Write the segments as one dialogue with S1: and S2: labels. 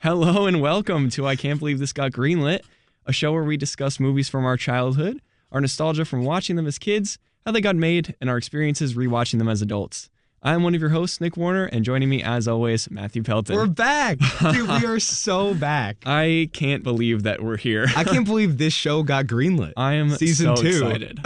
S1: Hello and welcome to I Can't Believe This Got Greenlit, a show where we discuss movies from our childhood, our nostalgia from watching them as kids, how they got made, and our experiences rewatching them as adults. I'm one of your hosts, Nick Warner, and joining me as always, Matthew Pelton.
S2: We're back! Dude, we are so back.
S1: I can't believe that we're here.
S2: I can't believe this show got greenlit.
S1: I am
S2: Season
S1: so
S2: 2.
S1: excited.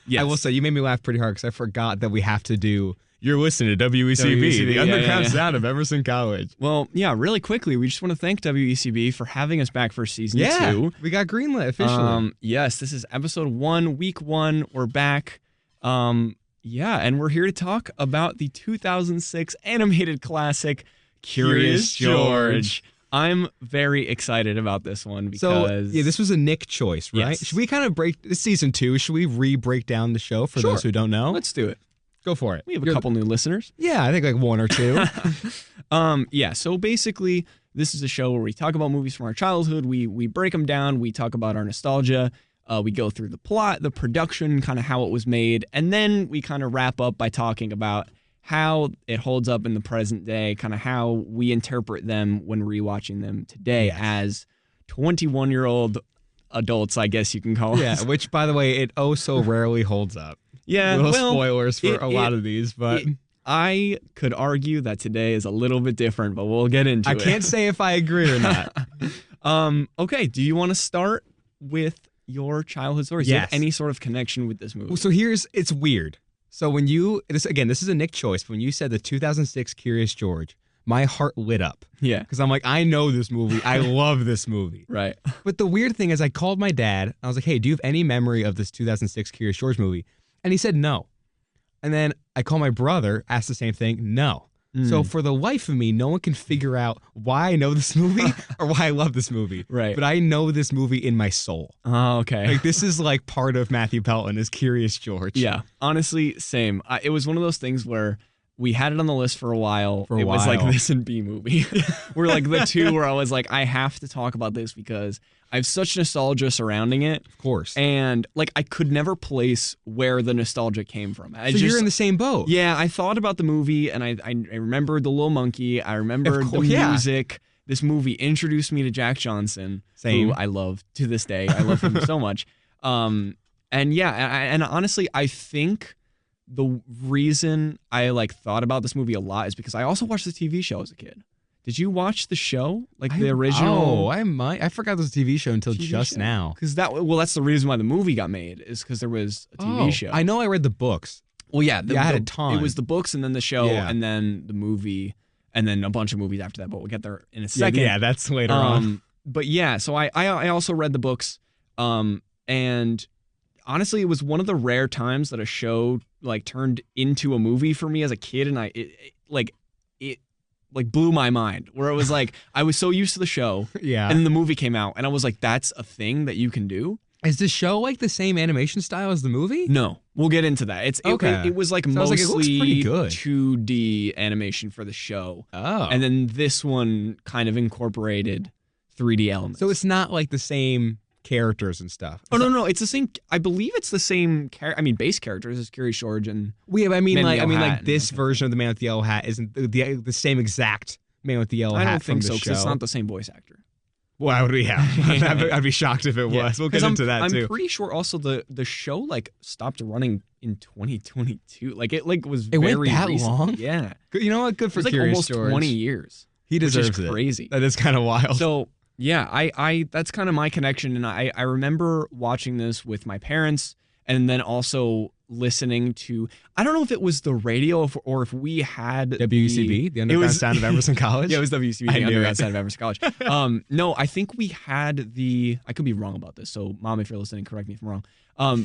S1: Yes.
S2: I will say, you made me laugh pretty hard because I forgot that we have to do You're Listening to WECB, the underground sound of Emerson College.
S1: Well, yeah, really quickly, we just want to thank WECB for having us back for Season 2.
S2: We got greenlit officially.
S1: Yes, this is episode 1, week 1. We're back. And we're here to talk about the 2006 animated classic, Curious George. I'm very excited about this one because...
S2: this was a Nick choice, right?
S1: Yes.
S2: Should we kind of this season 2, should we re-break down the show for those who don't know?
S1: Let's do it.
S2: Go for it.
S1: We have a couple new listeners.
S2: Yeah, I think like 1 or 2.
S1: So basically, this is a show where we talk about movies from our childhood. We break them down. We talk about our nostalgia. We go through the plot, the production, kind of how it was made. And then we kind of wrap up by talking about how it holds up in the present day, kind of how we interpret them when rewatching them today as 21-year-old adults, I guess you can call us.
S2: Yeah, which, by the way, it so rarely holds up.
S1: Yeah,
S2: little spoilers for a lot of these, but...
S1: I could argue that today is a little bit different, but we'll get into it.
S2: I can't say if I agree or not.
S1: Okay, do you want to start with your childhood stories? Do you have any sort of connection with this movie?
S2: So it's weird. So when this is a Nick choice, but when you said the 2006 Curious George, my heart lit up.
S1: Yeah.
S2: Because I'm like, I know this movie. I love this movie.
S1: Right.
S2: But the weird thing is I called my dad, and I was like, hey, do you have any memory of this 2006 Curious George movie? And he said no. And then I called my brother, asked the same thing, no. So for the life of me, no one can figure out why I know this movie or why I love this movie.
S1: Right.
S2: But I know this movie in my soul.
S1: Oh, okay.
S2: Like, this is like part of Matthew Pelton is Curious George.
S1: Yeah. Honestly, same. It was one of those things where we had it on the list for a while. It was like this and B movie. We're like the two where I was like, I have to talk about this because I have such nostalgia surrounding it.
S2: Of course.
S1: And like I could never place where the nostalgia came from.
S2: You're in the same boat.
S1: Yeah, I thought about the movie and I remembered the little monkey. I remembered the music. This movie introduced me to Jack Johnson, who I love to this day. I love him so much. And honestly, I think the reason I like thought about this movie a lot is because I also watched the TV show as a kid. Did you watch the show? Like the original?
S2: Oh, I might. I forgot there was a TV show until just now.
S1: Because that's the reason why the movie got made, is because there was a TV show.
S2: I know I read the books.
S1: Well, yeah.
S2: I had a ton.
S1: It was the books and then the show and then the movie and then a bunch of movies after that, but we'll get there in a second.
S2: Yeah, that's later on.
S1: But yeah, so I also read the books. And honestly, it was one of the rare times that a show like turned into a movie for me as a kid, and it blew my mind, where it was like I was so used to the show, and then the movie came out, and I was like, "That's a thing that you can do."
S2: Is the show like the same animation style as the movie?
S1: No, we'll get into that. It was like mostly
S2: it looks pretty good.
S1: 2D animation for the show.
S2: Oh,
S1: and then this one kind of incorporated 3D elements.
S2: So it's not like the same characters and stuff.
S1: No, it's the same. I believe it's the same. Base characters as Curious George and.
S2: This version of the Man with the Yellow Hat isn't the same exact Man with the Yellow Hat.
S1: I don't think so,
S2: because
S1: it's not the same voice actor.
S2: Why would we have? I'd be shocked if it was. We'll get into that too.
S1: I'm pretty sure also the show like stopped running in 2022. Like it was
S2: it
S1: very
S2: went that
S1: recent.
S2: long.
S1: Yeah.
S2: You know what? Good for Curious
S1: almost
S2: George.
S1: 20 years.
S2: He deserves
S1: which is crazy.
S2: That is kind of wild.
S1: So yeah, I that's kind of my connection, and I remember watching this with my parents, and then also listening to, I don't know if it was the radio or if we had
S2: WECB, the underground sound of Emerson College.
S1: Yeah, it was WECB, the underground sound of Emerson College. No, I think we had I could be wrong about this, so Mom, if you're listening, correct me if I'm wrong.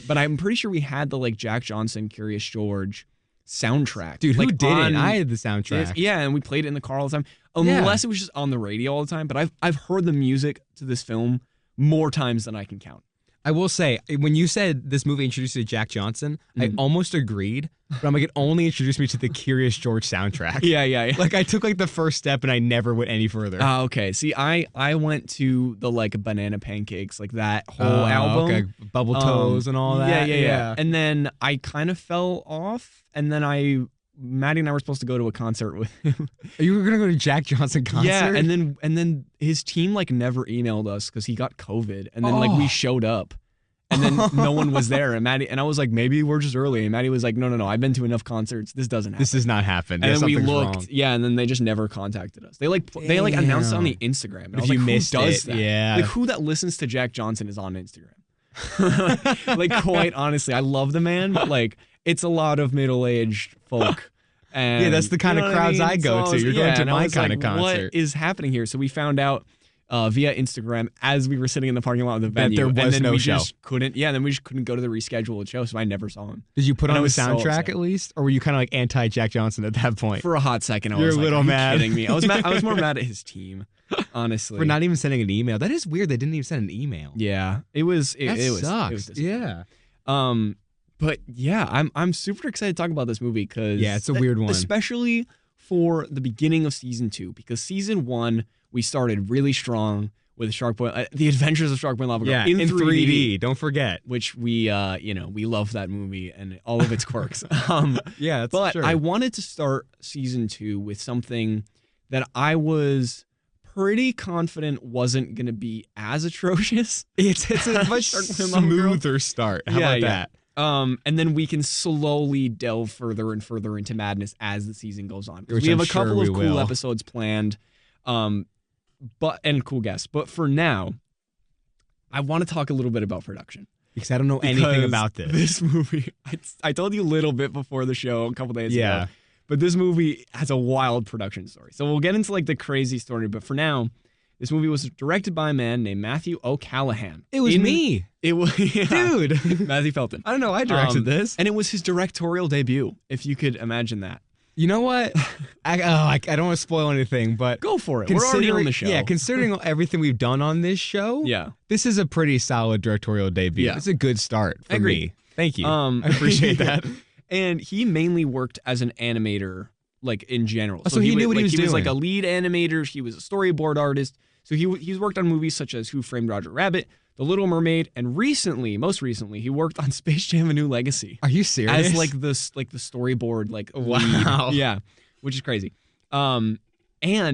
S1: But I'm pretty sure we had the like Jack Johnson, Curious George soundtrack.
S2: Dude, who
S1: like,
S2: didn't? I had the soundtrack.
S1: Yeah, and we played it in the car all the time. Unless it was just on the radio all the time. But I've heard the music to this film more times than I can count.
S2: I will say, when you said this movie introduced you to Jack Johnson, I almost agreed, but I'm like, it only introduced me to the Curious George soundtrack.
S1: Yeah.
S2: Like, I took like the first step and I never went any further.
S1: Okay. See, I went to the like Banana Pancakes, like that whole album.
S2: Okay. Bubble Toes and all that.
S1: Yeah. And then I kind of fell off, and then I Maddie and I were supposed to go to a concert with him.
S2: You were gonna go to Jack Johnson concert?
S1: Yeah, and then his team like never emailed us because he got COVID, and then like we showed up, and then no one was there, and Maddie and I was like, maybe we're just early, and Maddie was like, no, I've been to enough concerts. This doesn't happen.
S2: This does not happen.
S1: And then we looked,
S2: wrong.
S1: yeah, and then they just never contacted us. They announced it on the Instagram. And I was
S2: you
S1: like,
S2: missed
S1: who does
S2: it,
S1: that?
S2: yeah.
S1: Like who that listens to Jack Johnson is on Instagram. Like quite honestly, I love the man, but like it's a lot of middle-aged folk. And,
S2: yeah, that's the kind of crowds I go to. You're going to my kind of concert.
S1: What is happening here? So we found out via Instagram as we were sitting in the parking lot of the venue.
S2: That there was no show.
S1: Then we just couldn't go to the rescheduled show, so I never saw him.
S2: Did you put on the soundtrack
S1: so
S2: at least? Or were you kind of like anti-Jack Johnson at that point?
S1: For a hot second, I
S2: You're
S1: was
S2: a
S1: like,
S2: little mad.
S1: Kidding me? I was more mad at his team, honestly.
S2: For not even sending an email. That is weird. They didn't even send an email.
S1: Yeah, it was.
S2: That sucks. Yeah.
S1: But yeah, I'm super excited to talk about this movie because
S2: it's a weird one,
S1: especially for the beginning of season 2. Because season 1 we started really strong with Shark Boy, The Adventures of Shark Boy and Lava Girl in 3D.
S2: Don't forget,
S1: which we we love that movie and all of its quirks.
S2: Yeah, that's
S1: but
S2: sure.
S1: I wanted to start season 2 with something that I was pretty confident wasn't going to be as atrocious.
S2: It's a much smoother start. How about that?
S1: And then we can slowly delve further and further into madness as the season goes on.
S2: Which
S1: we have
S2: I'm
S1: a couple
S2: sure
S1: of cool episodes planned, and cool guests. But for now, I want to talk a little bit about production.
S2: Because I don't know anything about this.
S1: This movie, I told you a little bit before the show a couple days ago. But this movie has a wild production story. So we'll get into like the crazy story. But for now, this movie was directed by a man named Matthew O'Callaghan.
S2: It was me.
S1: It was,
S2: dude.
S1: Matthew Pelton.
S2: I don't know. I directed this.
S1: And it was his directorial debut, if you could imagine that.
S2: You know what? I don't want to spoil anything, but
S1: go for it. We're already on the show.
S2: Yeah, considering everything we've done on this show, this is a pretty solid directorial debut. It's a good start for me. Thank you. I appreciate that.
S1: And he mainly worked as an animator, like in general.
S2: So he knew what he was doing.
S1: He was like a lead animator. He was a storyboard artist. So he's worked on movies such as Who Framed Roger Rabbit, The Little Mermaid, and most recently, he worked on Space Jam: A New Legacy.
S2: Are you serious?
S1: As like the storyboard
S2: wow.
S1: lead. Yeah, which is crazy. And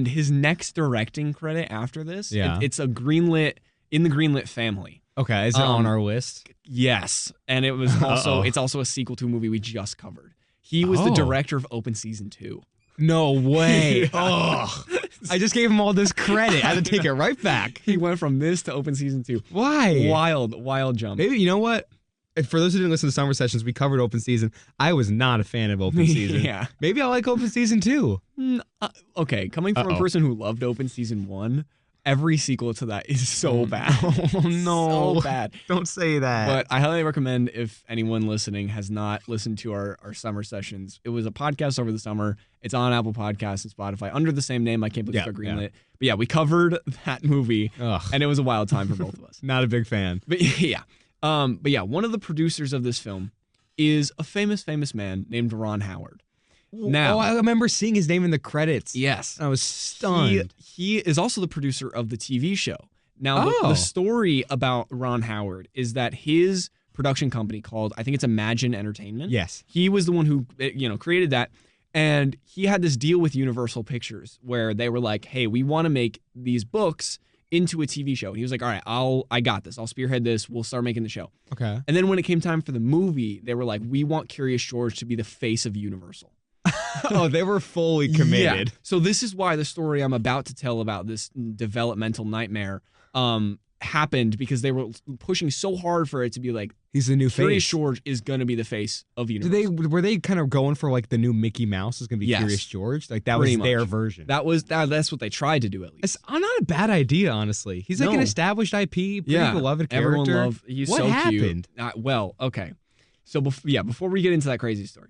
S1: his next directing credit after this, it's a Greenlit in the Greenlit family.
S2: Okay, is it on our list?
S1: Yes, and it was it's also a sequel to a movie we just covered. He was the director of Open Season 2.
S2: No way. Oh, I just gave him all this credit. I had to take it right back.
S1: He went from this to Open Season 2.
S2: Why?
S1: Wild jump.
S2: Maybe, you know what? For those who didn't listen to Summer Sessions, we covered Open Season. I was not a fan of Open Season.
S1: Yeah.
S2: Maybe I'll like Open Season 2.
S1: Okay, coming from a person who loved Open Season 1, every sequel to that is so bad.
S2: Oh, no.
S1: So bad.
S2: Don't say that.
S1: But I highly recommend, if anyone listening has not listened to our Summer Sessions, it was a podcast over the summer. It's on Apple Podcasts and Spotify under the same name. I can't believe it's Greenlit. Yeah. But yeah, we covered that movie, and it was a wild time for both of us.
S2: Not a big fan.
S1: But yeah. One of the producers of this film is a famous man named Ron Howard. Now,
S2: I remember seeing his name in the credits.
S1: Yes.
S2: I was stunned.
S1: He is also the producer of the TV show. Now, the story about Ron Howard is that his production company called, I think it's Imagine Entertainment.
S2: Yes.
S1: He was the one who, created that. And he had this deal with Universal Pictures where they were like, hey, we want to make these books into a TV show. And he was like, all right, I got this. I'll spearhead this. We'll start making the show.
S2: Okay.
S1: And then when it came time for the movie, they were like, we want Curious George to be the face of Universal.
S2: Oh, they were fully committed.
S1: Yeah. So this is why the story I'm about to tell about this developmental nightmare happened, because they were pushing so hard for it to be like,
S2: he's the new
S1: Curious
S2: face.
S1: George is going to be the face of Universal.
S2: Were they kind of going for like the new Mickey Mouse is going to be Curious George? Like that was their version.
S1: That's what they tried to do, at least.
S2: It's not a bad idea, honestly. He's like an established IP, pretty beloved character.
S1: Everyone loved. He's
S2: what
S1: so
S2: happened?
S1: Cute. Okay. So before we get into that crazy story,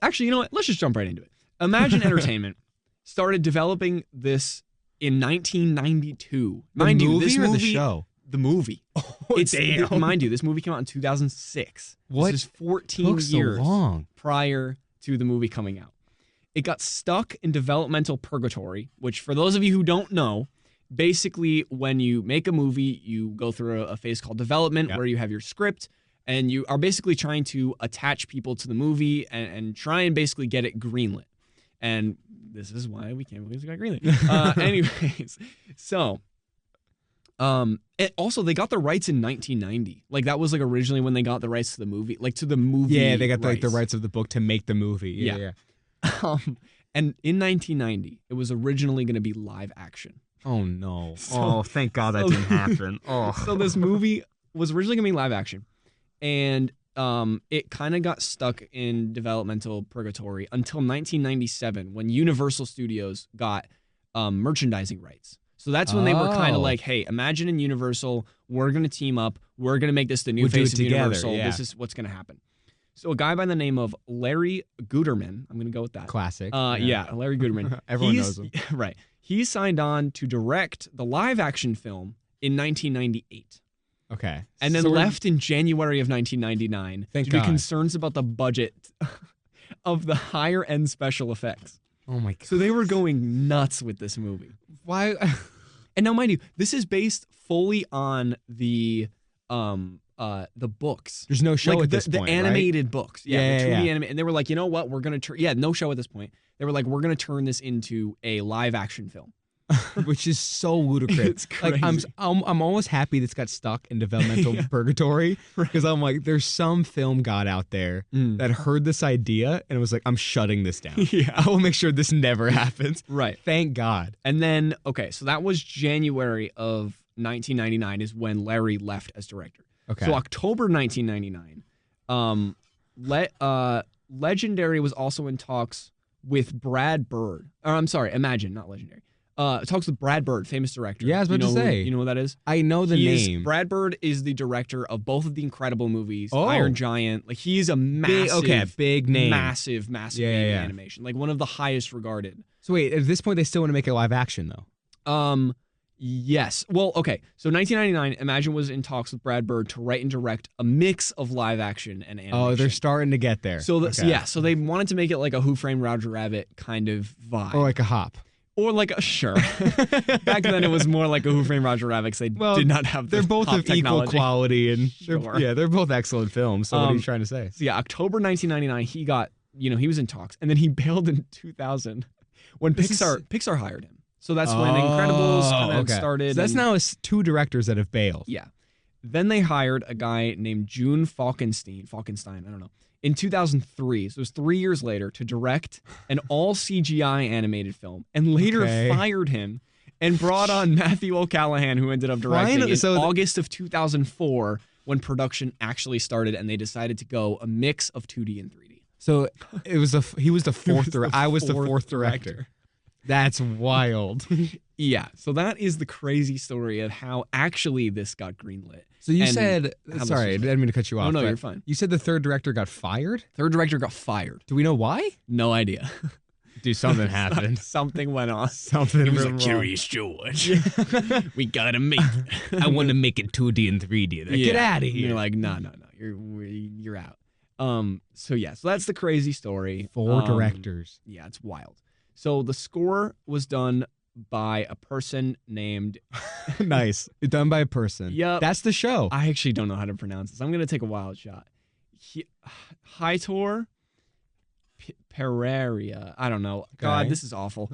S1: actually, you know what? Let's just jump right into it. Imagine Entertainment started developing this in 1992.
S2: Mind you, this movie, the show?
S1: The movie.
S2: Oh, damn.
S1: Mind you, this movie came out in 2006.
S2: What?
S1: This is 14
S2: years so long.
S1: Prior to the movie coming out. It got stuck in developmental purgatory, which, for those of you who don't know, basically when you make a movie, you go through a phase called development where you have your script, and you are basically trying to attach people to the movie and try and basically get it greenlit. And this is why we can't believe it got greenlit. Anyways, so also they got the rights in 1990. Like that was like originally when they got the rights to the movie, like to the movie.
S2: Yeah, they got like the rights of the book to make the movie. Yeah.
S1: And in 1990, it was originally going to be live action.
S2: Oh no!
S1: So,
S2: thank God that didn't happen. Oh,
S1: so this movie was originally going to be live action, and it kind of got stuck in developmental purgatory until 1997 when Universal Studios got merchandising rights. So that's when they were kind of like, hey, Imagine and Universal, we're going to team up. We're going to make this the new face of Universal. Yeah. This is what's going to happen. So a guy by the name of Larry Guterman, I'm going to go with that.
S2: Classic.
S1: Yeah, Larry Guterman.
S2: Everyone knows him.
S1: Right. He signed on to direct the live action film in 1998.
S2: Okay.
S1: And then left in January of 1999 due to concerns about the budget of the higher end special effects.
S2: Oh my God.
S1: So they were going nuts with this movie.
S2: Why?
S1: And now, mind you, this is based fully on the books.
S2: There's no show
S1: like
S2: at this point,
S1: the animated
S2: right?
S1: books. Yeah, the 2D animated. And they were like, you know what? We're going to no show at this point. They were like, we're going to turn this into a live action film.
S2: Which is so ludicrous.
S1: It's crazy.
S2: Like I'm almost happy this got stuck in developmental purgatory because I'm like, there's some film god out there that heard this idea and was like, I'm shutting this down.
S1: Yeah,
S2: I will make sure this never happens.
S1: Right.
S2: Thank God.
S1: And then so that was January of 1999 is when Larry left as director.
S2: Okay.
S1: So October 1999, Legendary was also in talks with Brad Bird. Or I'm sorry, Imagine, not Legendary. Talks with Brad Bird, famous director.
S2: Yeah, I was about to say.
S1: You know who that is?
S2: I know the name.
S1: Brad Bird is the director of both of the Incredible movies, Iron Giant. Like he's a massive,
S2: big name,
S1: massive name in animation. Like one of the highest regarded.
S2: So wait, at this point they still want to make it live action though.
S1: Yes. Well, okay. So 1999, Imagine was in talks with Brad Bird to write and direct a mix of live action and animation.
S2: Oh, they're starting to get there.
S1: So so they wanted to make it like a Who Framed Roger Rabbit kind of vibe,
S2: or like a Hop.
S1: Or like a Back then, it was more like a Who Framed Roger Rabbit because they did not have.
S2: They're both of
S1: technology.
S2: Equal quality, and they're both excellent films. So what are you trying to say?
S1: So yeah, October 1999, he got he was in talks, and then he bailed in 2000 when Pixar hired him. So that's when Incredibles kind of started.
S2: So that's now two directors that have bailed.
S1: Yeah. Then they hired a guy named June Falkenstein, I don't know, in 2003. So it was 3 years later to direct an all CGI animated film, and later fired him and brought on Matthew O'Callaghan, who ended up directing in August of 2004 when production actually started, and they decided to go a mix of 2D and 3D.
S2: So he was the fourth director. I was the fourth director. That's wild.
S1: Yeah. So that is the crazy story of how actually this got greenlit.
S2: So you said, sorry, I didn't mean to cut you off.
S1: No, you're fine.
S2: You said the third director got fired?
S1: Third director got fired.
S2: Do we know why?
S1: No idea.
S2: Dude, something happened.
S1: Something went on.
S2: Something
S1: it was
S2: wrong.
S1: Curious George. We gotta make it.
S2: I want to make it 2D and 3D. Like, get out of here.
S1: And you're like, no. You're out. So that's the crazy story.
S2: 4 directors.
S1: Yeah, it's wild. So the score was done by a person named...
S2: Nice. Done by a person.
S1: Yep.
S2: That's the show.
S1: I actually don't know how to pronounce this. I'm going to take a wild shot. Hitor Pereira. I don't know. Okay. God, this is awful.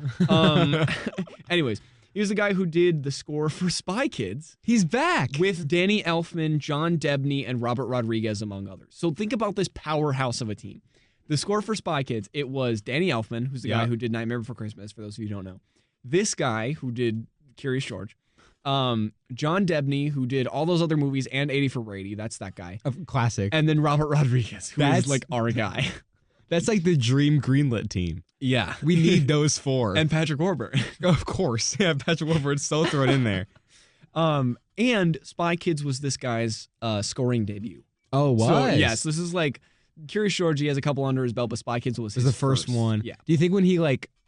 S1: Anyways, he was the guy who did the score for Spy Kids.
S2: He's back.
S1: With Danny Elfman, John Debney, and Robert Rodriguez, among others. So think about this powerhouse of a team. The score for Spy Kids, it was Danny Elfman, who's the guy who did Nightmare Before Christmas, for those of you who don't know. This guy who did Curious George. John Debney, who did all those other movies and 80 for Brady. That's that guy.
S2: A classic.
S1: And then Robert Rodriguez, who is like our guy.
S2: That's like the dream Greenlit team.
S1: Yeah.
S2: We need those 4.
S1: And Patrick Warburton.
S2: Of course. Yeah, Patrick Warburton's so thrown in there.
S1: And Spy Kids was this guy's scoring debut.
S2: Oh, was?
S1: So, yes, this is like... Curious George, he has a couple under his belt, but Spy Kids was his
S2: the first one.
S1: Yeah.
S2: Do you think when he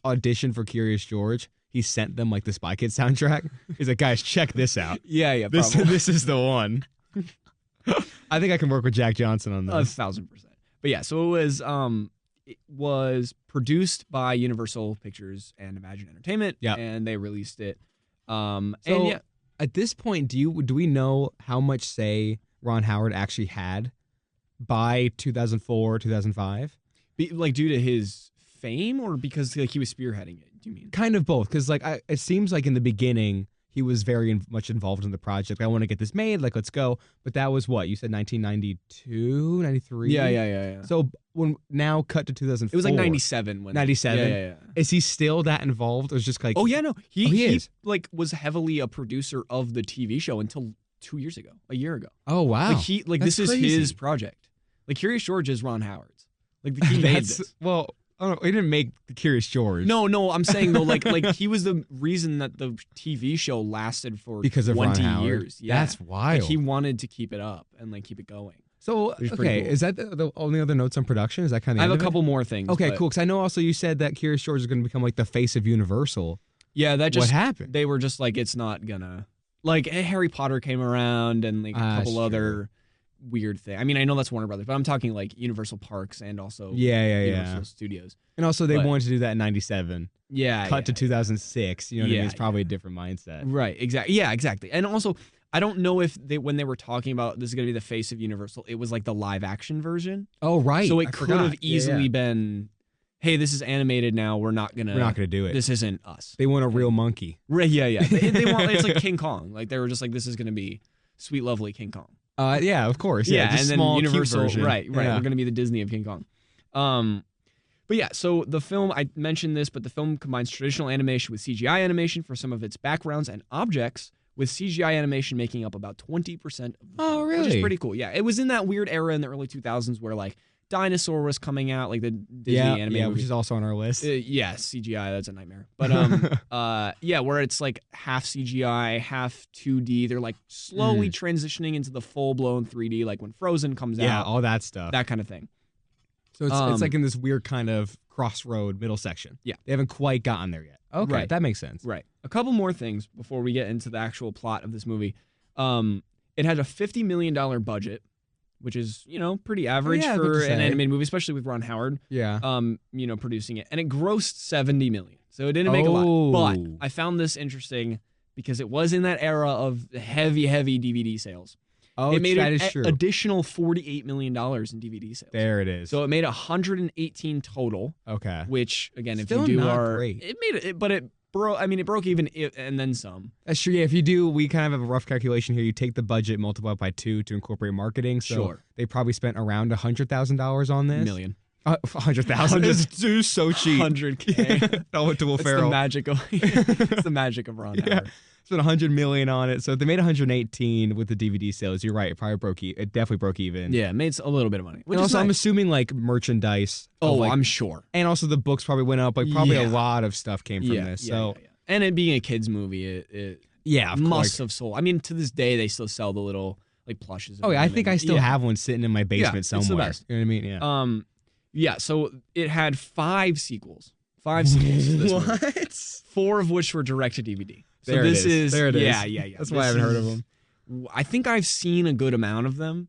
S2: auditioned for Curious George, he sent them the Spy Kids soundtrack? He's like, guys, check this out.
S1: Yeah,
S2: This is the one. I think I can work with Jack Johnson on this.
S1: 1,000%. But yeah, so it was produced by Universal Pictures and Imagine Entertainment.
S2: Yeah.
S1: And they released it.
S2: At this point, do we know how much say Ron Howard actually had by 2004, 2005.
S1: Like due to his fame or because like he was spearheading it? Do you mean?
S2: Kind of both, because like it seems like in the beginning he was very much involved in the project. I want to get this made, like let's go. But that was what you said, 1992, 93.
S1: Yeah.
S2: So when now cut to 2004,
S1: It was like 97 when
S2: 97.
S1: Yeah.
S2: Is he still that involved? Or is just like
S1: Oh yeah, no. He
S2: is
S1: like was heavily a producer of the TV show until 2 years ago, a year ago.
S2: Oh wow,
S1: Like
S2: That's
S1: this is
S2: crazy.
S1: his project. Like Curious George is Ron Howard's. Like he made this.
S2: Well, I don't know. He didn't make the Curious George.
S1: No, I'm saying though, like he was the reason that the TV show lasted for
S2: because of
S1: 20
S2: Ron Howard.
S1: years. Yeah,
S2: That's wild.
S1: Like, he wanted to keep it up and like keep it going.
S2: So
S1: Which is pretty
S2: okay,
S1: cool.
S2: is that the only other notes on production? Is that kind of?
S1: I have a couple more things.
S2: Okay,
S1: but-
S2: cool. Because I know also you said that Curious George is going to become like the face of Universal.
S1: Yeah, that just
S2: What happened?
S1: They were just like, it's not gonna. Like Harry Potter came around and like a couple
S2: that's
S1: other weird things. I mean, I know that's Warner Brothers, but I'm talking like Universal Parks and also
S2: Yeah.
S1: Universal Studios.
S2: And also they
S1: But-
S2: wanted to do that in 97.
S1: Yeah,
S2: Cut to 2006. You know what I mean?
S1: Yeah,
S2: It's probably a different mindset.
S1: Right, exactly. Yeah, exactly. And also, I don't know if when they were talking about this is going to be the face of Universal, it was like the live action version.
S2: Oh, right.
S1: So it
S2: I
S1: could
S2: forgot.
S1: have easily
S2: Yeah.
S1: been, hey, this is animated now. We're not going
S2: to do it.
S1: This isn't us.
S2: They want a real monkey.
S1: Right, yeah. They want, it's like King Kong. Like they were just like, this is going to be sweet, lovely King Kong.
S2: Yeah, of course.
S1: Yeah,
S2: just
S1: and then
S2: small, cute
S1: Universal,
S2: version.
S1: right.
S2: Yeah.
S1: We're going to be the Disney of King Kong. But yeah, so the film, I mentioned this, but the film combines traditional animation with CGI animation for some of its backgrounds and objects, with CGI animation making up about 20% of the
S2: Oh,
S1: film, which
S2: really?
S1: is pretty cool. Yeah, it was in that weird era in the early 2000s where like Dinosaur was coming out, like the Disney animated
S2: which
S1: movie.
S2: is also on our list.
S1: Yeah, CGI, that's a nightmare. But yeah, where it's like half CGI, half 2D. They're like slowly transitioning into the full-blown 3D, like when Frozen comes
S2: Yeah,
S1: out,
S2: all that stuff.
S1: that kind of thing.
S2: So it's like in this weird kind of crossroad middle section.
S1: Yeah.
S2: They haven't quite gotten there yet. Okay,
S1: Right.
S2: that makes sense.
S1: Right. A couple more things before we get into the actual plot of this movie. It had a $50 million budget, which is, pretty average
S2: yeah, good
S1: for
S2: to
S1: an
S2: say.
S1: animated movie, especially with Ron Howard,
S2: Yeah.
S1: producing it. And it grossed $70 million. So it didn't make a lot. But
S2: Oh.
S1: I found this interesting because it was in that era of heavy DVD sales.
S2: Oh,
S1: it made
S2: that
S1: an
S2: is true.
S1: additional $48 million in DVD sales.
S2: There it is.
S1: So it made 118 total,
S2: okay.
S1: which again,
S2: Still
S1: if you do
S2: not
S1: our,
S2: great.
S1: it made it, but it broke. I mean, it broke even and then some.
S2: That's true. Yeah, if you do, we kind of have a rough calculation here. You take the budget, multiply it by 2 to incorporate marketing. So
S1: Sure.
S2: they probably spent around $100,000 on this.
S1: Million.
S2: 100,000 is so cheap.
S1: 100K.
S2: Oh, to Will
S1: It's
S2: Ferrell.
S1: the magic of it's the magic of Ron Howard.
S2: Spent 100 million on it. So they made 118 with the DVD sales. You're right. It probably broke. It definitely broke even.
S1: Yeah, it made a little bit of money. Which
S2: And
S1: is
S2: also, I'm
S1: nice.
S2: assuming like merchandise. of,
S1: Oh,
S2: like,
S1: I'm sure.
S2: and also the books probably went up. Like probably a
S1: Yeah.
S2: lot of stuff came from this. So
S1: yeah. And it being a kids movie, it
S2: yeah, of
S1: must
S2: course.
S1: have sold. I mean, to this day, they still sell the little like plushes. of
S2: Oh yeah, I
S1: them
S2: think
S1: and-
S2: I still have one sitting in my basement
S1: it's the
S2: somewhere.
S1: best.
S2: You know what I mean? Yeah.
S1: Yeah, so it had 5 sequels. 5 sequels to this movie. 4 of which were direct to DVD. So
S2: There it
S1: this
S2: is. There it is.
S1: Yeah.
S2: That's why I haven't heard of them.
S1: I think I've seen a good amount of them.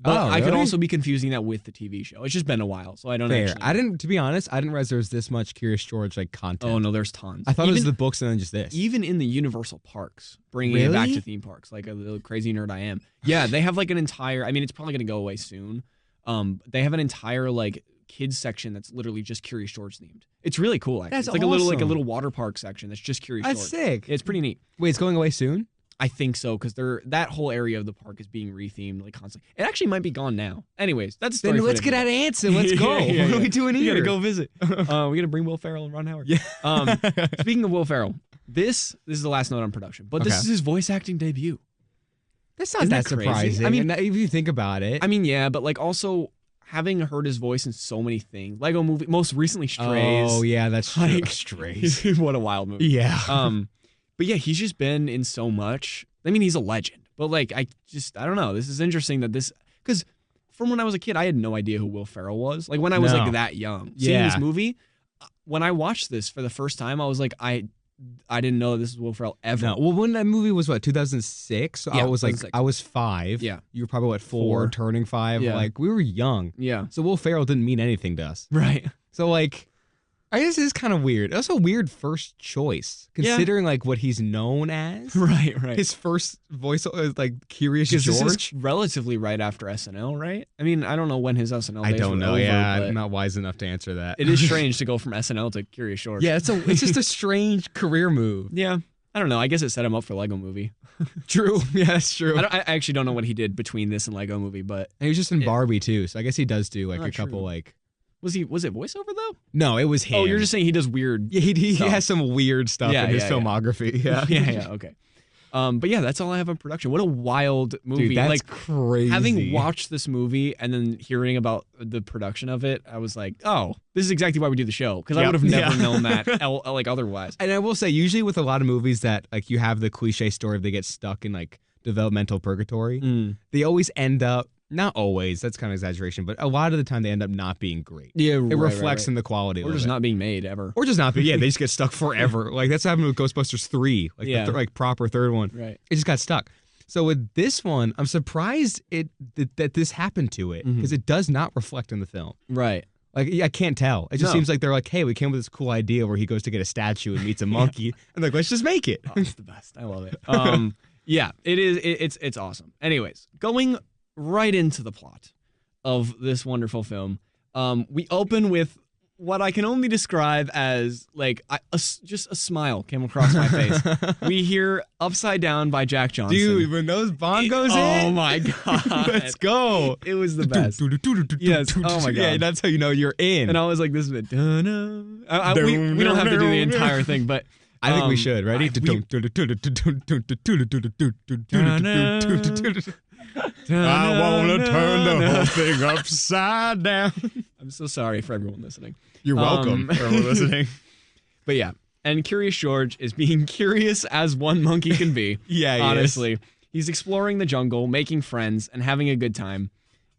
S1: But
S2: Oh,
S1: I could
S2: really?
S1: also be confusing that with the TV show. It's just been a while, so I don't
S2: Fair.
S1: actually.
S2: To be honest, I didn't realize there was this much Curious George like content.
S1: Oh no, there's tons.
S2: I thought it was
S1: Even-
S2: the books and then just this.
S1: even in the Universal parks, bringing it back
S2: Really?
S1: to theme parks, like a little crazy nerd I am. Yeah, they have like an entire. I mean, it's probably gonna go away soon. They have an entire like kids section that's literally just Curious George themed. It's really cool. Actually,
S2: That's
S1: it's like a
S2: awesome.
S1: little water park section that's just Curious
S2: That's
S1: George.
S2: sick.
S1: It's pretty neat.
S2: Wait, it's going away soon?
S1: I think so because that whole area of the park is being rethemed like constantly. It actually might be gone now. Anyways, that's a story.
S2: Then
S1: for
S2: let's get
S1: different
S2: out of
S1: day.
S2: Anson. Let's go.
S1: Yeah,
S2: What are
S1: yeah.
S2: we doing
S1: We
S2: here?
S1: gotta go visit. We gotta bring Will Ferrell and Ron Howard.
S2: Yeah.
S1: Speaking of Will Ferrell, this is the last note on production, but this
S2: Okay.
S1: is his voice acting debut.
S2: That's not
S1: Isn't
S2: that
S1: that crazy?
S2: surprising.
S1: I mean-
S2: And if you think about it.
S1: I mean, yeah, but like also having heard his voice in so many things, Lego Movie, most recently Strays.
S2: Oh, yeah, that's true.
S1: Like,
S2: Strays.
S1: what a wild movie.
S2: Yeah.
S1: But yeah, he's just been in so much. I mean, he's a legend. But like, I don't know. This is interesting that this, because from when I was a kid, I had no idea who Will Ferrell was. Like when I was
S2: No.
S1: like that young, seeing
S2: Yeah.
S1: this movie, when I watched this for the first time, I was like, I didn't know this was Will Ferrell ever.
S2: No. Well, when that movie was, what, 2006? So
S1: Yeah,
S2: I was like,
S1: 2006.
S2: I was 5.
S1: Yeah.
S2: You were probably, what, 4,
S1: 4.
S2: turning 5?
S1: Yeah.
S2: Like, we were young.
S1: Yeah.
S2: So Will Ferrell didn't mean anything to us.
S1: Right.
S2: So, like, I guess it is kind of weird. That's a weird first choice, considering like what he's known as.
S1: Right.
S2: His first voice is like Curious George.
S1: This is relatively right after SNL, right? I mean, I don't know when his SNL days
S2: I don't
S1: were
S2: know.
S1: over,
S2: Yeah,
S1: but
S2: I'm not wise enough to answer that.
S1: it is strange to go from SNL to Curious George.
S2: Yeah, it's just a strange career move.
S1: Yeah. I don't know. I guess it set him up for Lego Movie.
S2: True. Yeah, that's true.
S1: I actually don't know what he did between this and Lego Movie, but
S2: And he was just in Barbie too, so I guess he does do like a couple like.
S1: Was it voiceover though?
S2: No, it was him.
S1: Oh, you're just saying he does weird.
S2: Yeah, he has some weird stuff in his filmography. Yeah.
S1: yeah. Okay. But yeah, that's all I have on production. What a wild movie!
S2: Dude, that's
S1: like
S2: crazy.
S1: Having watched this movie and then hearing about the production of it, I was like, oh, this is exactly why we do the show, because I would have never known that like otherwise.
S2: And I will say, usually with a lot of movies that like you have the cliche story of they get stuck in like developmental purgatory, they always end up. Not always, that's kind of exaggeration, but a lot of the time they end up not being great.
S1: Yeah,
S2: it reflects in the quality.
S1: Or just not being made ever.
S2: Or just not being. Yeah, they just get stuck forever. Like that's happened with Ghostbusters 3, like the like proper third one.
S1: Right.
S2: It just got stuck. So with this one, I'm surprised that this happened to it because it does not reflect in the film.
S1: Right.
S2: Like I can't tell. It just seems like they're like, hey, we came with this cool idea where he goes to get a statue and meets a monkey, and like let's just make it.
S1: Oh, it's the best. I love it. Yeah, it is. It's awesome. Anyways, going right into the plot of this wonderful film. We open with what I can only describe as like just a smile came across my face. We hear "Upside Down" by Jack Johnson.
S2: Dude, when those bongos hit,
S1: oh my god,
S2: let's go!
S1: It was the best. Yes, oh my god,
S2: yeah, that's how you know you're in.
S1: And I was like, "This is it." We don't have to do the entire thing, but
S2: I think we should. Ready? I want to turn the whole thing upside down.
S1: I'm so sorry for everyone listening.
S2: You're welcome for everyone listening.
S1: But yeah, and Curious George is being curious as one monkey can be.
S2: Yeah, he
S1: honestly.
S2: is.
S1: He's exploring the jungle, making friends, and having a good time.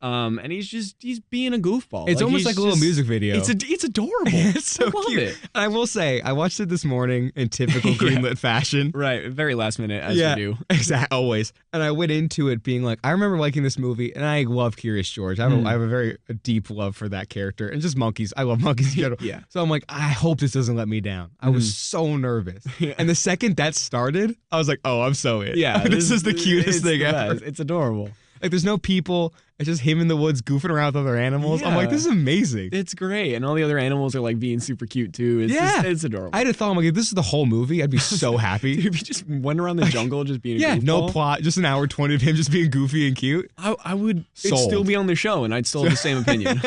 S1: And he's being a goofball.
S2: It's almost like a little music video.
S1: It's adorable.
S2: It's so
S1: I love
S2: cute.
S1: it.
S2: And I will say, I watched it this morning in typical Greenlit fashion.
S1: Right, very last minute, as we do.
S2: Exactly, always. And I went into it being like, I remember liking this movie, and I love Curious George. I have a very deep love for that character, and just monkeys. I love monkeys in general.
S1: Yeah.
S2: So I'm like, I hope this doesn't let me down. I was so nervous. And the second that started, I was like, oh, I'm so in.
S1: Yeah,
S2: this is the cutest thing ever.
S1: It's adorable.
S2: Like, there's no people. It's just him in the woods goofing around with other animals. Yeah. I'm like, this is amazing.
S1: It's great. And all the other animals are like being super cute too. It's adorable.
S2: I had a thought, I'm like, if this is the whole movie, I'd be so happy.
S1: Dude, if you just went around the jungle just being a goofball.
S2: No plot, just an hour 20 of him just being goofy and cute.
S1: I would still be on the show and I'd still have the same opinion.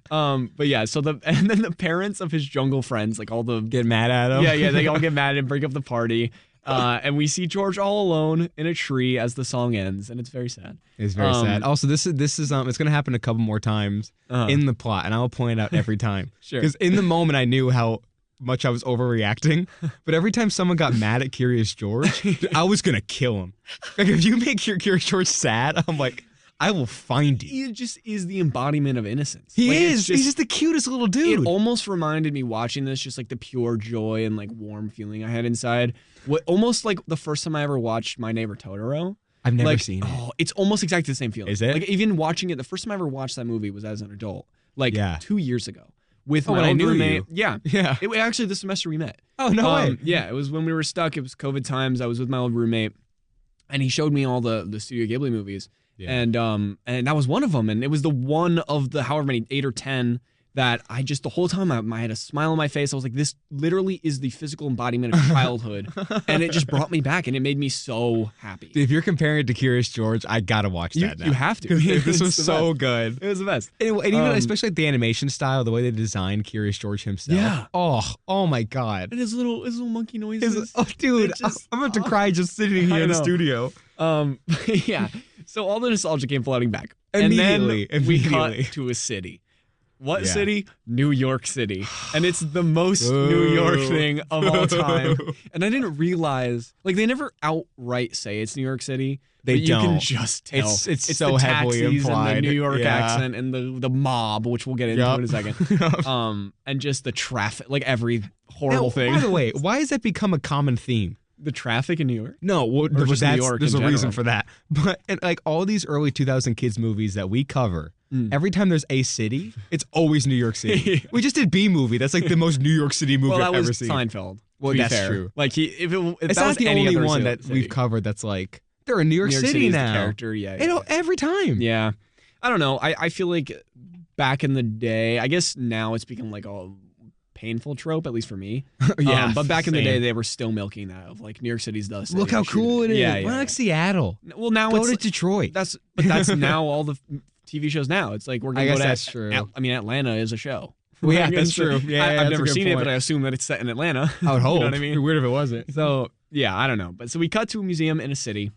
S1: But yeah, and then the parents of his jungle friends, like all the
S2: get mad at him.
S1: Yeah, they all get mad and break up the party. And we see George all alone in a tree as the song ends, and it's very sad.
S2: It's very sad. Also, this is it's going to happen a couple more times in the plot, and I'll point it out every time.
S1: Sure.
S2: Because in the moment, I knew how much I was overreacting, but every time someone got mad at Curious George, I was going to kill him. Like, if you make Curious George sad, I'm like, I will find you.
S1: He just is the embodiment of innocence.
S2: He's just the cutest little dude.
S1: It almost reminded me watching this, just like the pure joy and like warm feeling I had inside. Almost like the first time I ever watched My Neighbor Totoro.
S2: I've never seen it.
S1: Oh, it's almost exactly the same feeling.
S2: Is it?
S1: Like even watching it, the first time I ever watched that movie was as an adult, like 2 years ago. With my old roommate.
S2: Yeah.
S1: It actually, this semester we met.
S2: Oh, no way.
S1: Yeah, it was when we were stuck. It was COVID times. I was with my old roommate, and he showed me all the Studio Ghibli movies. Yeah. And that was one of them. And it was the one of the however many, 8 or 10, that I just, the whole time I had a smile on my face. I was like, this literally is the physical embodiment of childhood. And it just brought me back, and it made me so happy.
S2: If you're comparing it to Curious George, I gotta watch that now.
S1: You have to.
S2: This was so good.
S1: It was the best.
S2: And even especially like the animation style, the way they designed Curious George himself.
S1: Yeah.
S2: Oh my God.
S1: And his little monkey noises.
S2: Dude, I'm about to cry just sitting here in the studio.
S1: Yeah. So all the nostalgia came flooding back.
S2: Immediately.
S1: And then we cut to a city. What city? New York City. And it's the most New York thing of all time. And I didn't realize, like, they never outright say it's New York City.
S2: They
S1: but
S2: don't.
S1: You can just tell.
S2: It's so
S1: the
S2: heavily
S1: taxis
S2: implied.
S1: And the New York accent and the mob, which we'll get into in a second. And just the traffic, like every horrible thing.
S2: By the way, why has that become a common theme?
S1: The traffic in New York?
S2: No,
S1: New York
S2: there's a
S1: in
S2: reason
S1: general.
S2: for that. But like all these early 2000 kids movies that we cover, every time there's a city, it's always New York City. We just did B movie. That's like the most New York City movie I've ever seen.
S1: Seinfeld.
S2: Well, that's true.
S1: Like if
S2: it's
S1: that
S2: not
S1: was
S2: the
S1: any
S2: only
S1: other
S2: one that
S1: city.
S2: we've covered that's like they're in New York City
S1: City
S2: now.
S1: Is the character, yeah.
S2: You know, every time.
S1: Yeah. I don't know. I feel like back in the day, I guess now it's become like a painful trope, at least for me.
S2: Yeah.
S1: But back in the day, they were still milking that of like New York City's the city.
S2: Look how cool it is.
S1: Yeah,
S2: We're like Seattle.
S1: Well, now
S2: go
S1: it's
S2: to Detroit.
S1: That's now all the TV shows now. It's like we're gonna go to
S2: that's true.
S1: I mean, Atlanta is a show.
S2: Well, yeah, that's true. Yeah,
S1: I've never seen it, but I assume that it's set in Atlanta.
S2: I would hope.
S1: You know what I mean?
S2: It'd be weird if it wasn't.
S1: So yeah, I don't know. But so we cut to a museum in a city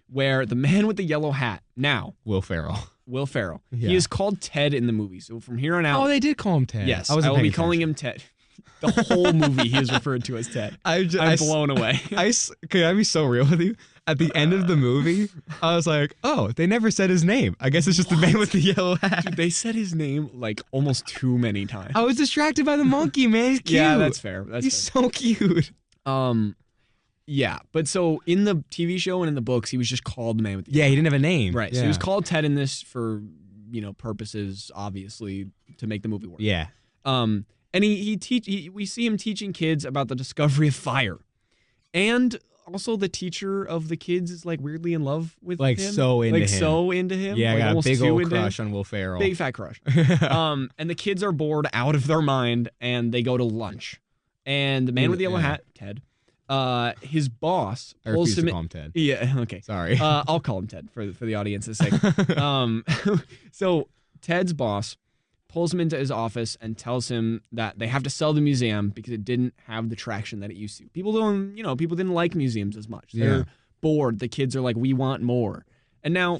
S1: where the man with the yellow hat now
S2: Will Ferrell.
S1: Yeah. He is called Ted in the movie. So from here on out,
S2: oh, they did call him Ted.
S1: Yes, I will be calling him Ted. The whole movie he is referred to as Ted. I'm blown away.
S2: Could I be so real with you? At the end of the movie, I was like, oh, they never said his name. I guess it's just the man with the yellow hat.
S1: Dude, they said his name like almost too many times.
S2: I was distracted by the monkey, man. He's cute.
S1: Yeah, that's fair.
S2: He's so cute.
S1: Yeah, but so in the TV show and in the books, he was just called the man with the yellow hat.
S2: He didn't have a name.
S1: Right.
S2: Yeah.
S1: So he was called Ted in this for, purposes, obviously, to make the movie work.
S2: Yeah.
S1: And we see him teaching kids about the discovery of fire. And also the teacher of the kids is like weirdly in love with him.
S2: So into him. Yeah,
S1: like
S2: I got a big old crush
S1: him.
S2: on Will Ferrell.
S1: Big fat crush. And the kids are bored out of their mind and they go to lunch. And the man with the yellow hat, Ted, his boss pulls him.
S2: I refuse to call him Ted.
S1: Yeah, okay.
S2: Sorry.
S1: I'll call him Ted for the audience's sake. So Ted's boss pulls him into his office and tells him that they have to sell the museum because it didn't have the traction that it used to. People didn't like museums as much. They're bored. The kids are like, we want more. And now,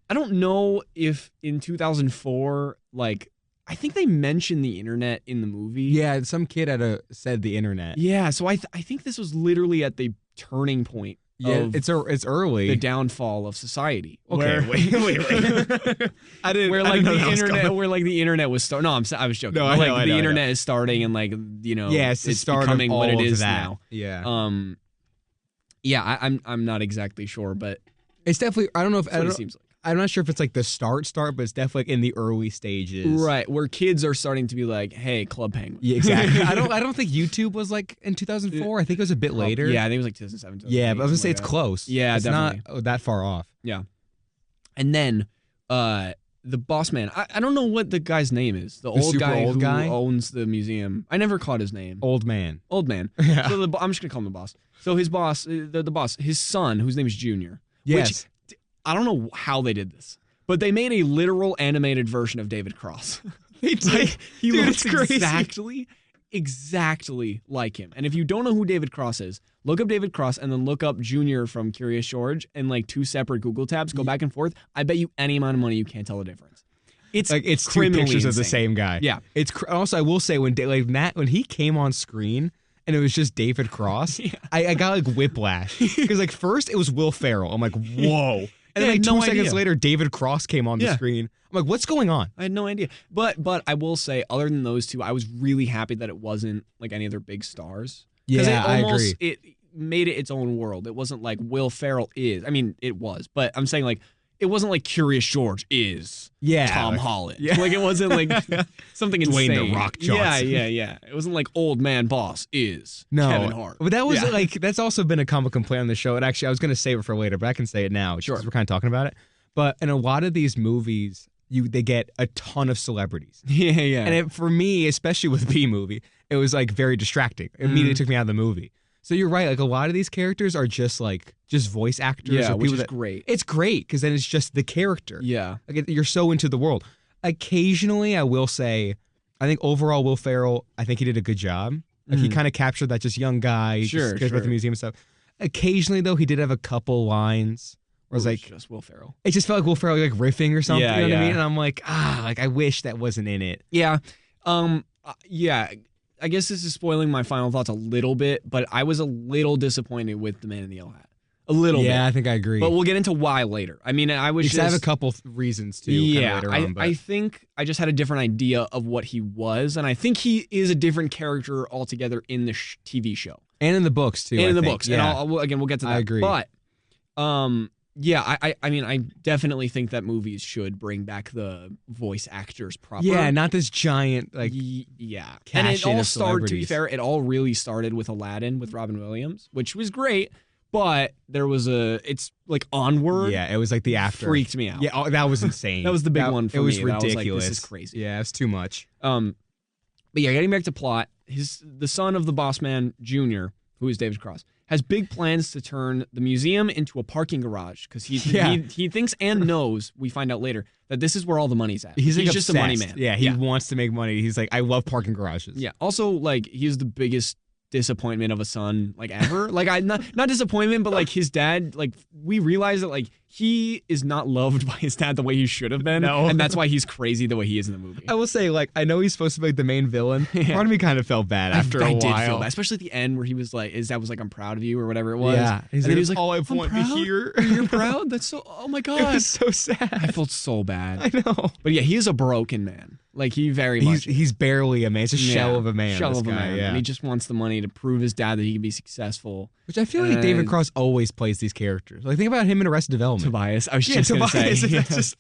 S1: I don't know if in 2004, like, I think they mentioned the internet in the movie.
S2: Yeah, some kid said the internet.
S1: Yeah, so I think this was literally at the turning point.
S2: Yeah, it's early.
S1: The downfall of society.
S2: Okay, wait. I didn't.
S1: Where
S2: I
S1: like
S2: didn't know
S1: the internet, where like the internet was starting. No, I was joking.
S2: No,
S1: Like the internet is starting, and like
S2: it's
S1: becoming what it is now.
S2: Yeah.
S1: Yeah, I'm not exactly sure, but
S2: it's definitely. I don't know if
S1: it seems like.
S2: I'm not sure if it's like the start, but it's definitely like in the early stages.
S1: Right, where kids are starting to be like, "Hey, Club Penguin."
S2: Yeah, exactly. I don't think YouTube was like in 2004. I think it was a bit later.
S1: Yeah, I think it was like 2007.
S2: Yeah, but I was gonna say it's close.
S1: Yeah,
S2: it's
S1: definitely
S2: not that far off.
S1: Yeah, and then the boss man. I don't know what the guy's name is. The old guy who owns the museum. I never caught his name.
S2: Old man.
S1: Yeah. So I'm just gonna call him the boss. So his boss, the boss, his son, whose name is Junior.
S2: Yes.
S1: Which, I don't know how they did this, but they made a literal animated version of David Cross.
S2: He
S1: looks exactly like him. And if you don't know who David Cross is, look up David Cross and then look up Junior from Curious George and like 2 separate Google tabs. Go back and forth. I bet you any amount of money you can't tell the difference. It's
S2: 2 pictures of the same guy.
S1: Yeah.
S2: It's also I will say when he came on screen and it was just David Cross, I got like whiplash because like first it was Will Ferrell. I'm like, whoa. And then like 2 seconds later, David Cross came on the screen. I'm like, what's going on?
S1: I had no idea. But I will say, other than those two, I was really happy that it wasn't like any other big stars.
S2: Yeah, I agree.
S1: It made it its own world. It wasn't like Will Ferrell is. I mean, it was. But I'm saying like, it wasn't like Curious George is Tom Holland. Yeah. Like it wasn't like something insane.
S2: Dwayne The Rock Johnson.
S1: Yeah. It wasn't like Old Man Boss is Kevin Hart.
S2: But that was like, that's also been a common complaint on the show. And actually, I was going to save it for later, but I can say it now. Sure. Because we're kind of talking about it. But in a lot of these movies, they get a ton of celebrities.
S1: Yeah.
S2: And for me, especially with B movie, it was like very distracting. It immediately took me out of the movie. So you're right. Like a lot of these characters are just voice actors.
S1: Yeah,
S2: or
S1: which
S2: people
S1: is great.
S2: It's great because then it's just the character.
S1: Yeah.
S2: Like you're so into the world. Occasionally, I will say, I think overall Will Ferrell, I think he did a good job. Like he kind of captured that just young guy.
S1: Sure.
S2: Cares about the museum and stuff. Occasionally, though, he did have a couple lines where I was like,
S1: just Will Ferrell.
S2: It just felt like Will Ferrell like riffing or something.
S1: Yeah,
S2: you know what I mean? And I'm like, I wish that wasn't in it.
S1: Yeah. Yeah. I guess this is spoiling my final thoughts a little bit, but I was a little disappointed with the man in the yellow hat. A little bit.
S2: Yeah, I think I agree.
S1: But we'll get into why later. I mean, I was
S2: I have a couple reasons too.
S1: Yeah,
S2: later on, but.
S1: I think I just had a different idea of what he was, and I think he is a different character altogether in the TV show.
S2: And in the books too.
S1: And
S2: I
S1: in the
S2: think.
S1: books.
S2: Yeah.
S1: And we'll get to that.
S2: I agree.
S1: But, Yeah, I mean, I definitely think that movies should bring back the voice actors proper.
S2: Yeah, not this giant like
S1: yeah.
S2: cash
S1: And it
S2: in
S1: all
S2: of
S1: started, to be
S2: celebrities.
S1: fair, it all really started with Aladdin with Robin Williams, which was great, but there was it's like Onward.
S2: Yeah, it was like the after.
S1: Freaked me out.
S2: Yeah, oh, that was insane.
S1: That was the big one for
S2: me. It was
S1: me. That
S2: ridiculous.
S1: I was like, this is crazy.
S2: Yeah, it's too much.
S1: But yeah, getting back to plot, the son of the boss man, Junior, who is David Cross, has big plans to turn the museum into a parking garage because he thinks and knows, we find out later, that this is where all the money's at.
S2: He's like
S1: just a money man.
S2: Yeah, he wants to make money. He's like, I love parking garages.
S1: Yeah. Also, like, he's the biggest disappointment of a son, like, ever. Like, not disappointment, but like his dad, like, we realize that like he is not loved by his dad the way he should have been.
S2: No.
S1: And that's why he's crazy the way he is in the movie.
S2: I will say, like, I know he's supposed to be like the main villain.
S1: Yeah.
S2: Part of me kind of felt bad after a while.
S1: I did feel bad, especially at the end where he was like, his dad was like, I'm proud of you or whatever it was.
S2: Yeah.
S1: And then he was like,
S2: all I've
S1: I'm
S2: wanted to
S1: proud?
S2: hear.
S1: You're proud? That's so, oh my God.
S2: It was so sad.
S1: I felt so bad.
S2: I know.
S1: But yeah, he is a broken man. Like, he very much.
S2: He's barely a man. It's a shell of a man.
S1: Shell
S2: this
S1: of a
S2: guy,
S1: man.
S2: Yeah.
S1: And he just wants the money to prove his dad that he can be successful.
S2: Which I feel like David Cross always plays these characters. Like, think about him in Arrested Development.
S1: Tobias. I was just going to say.
S2: That's just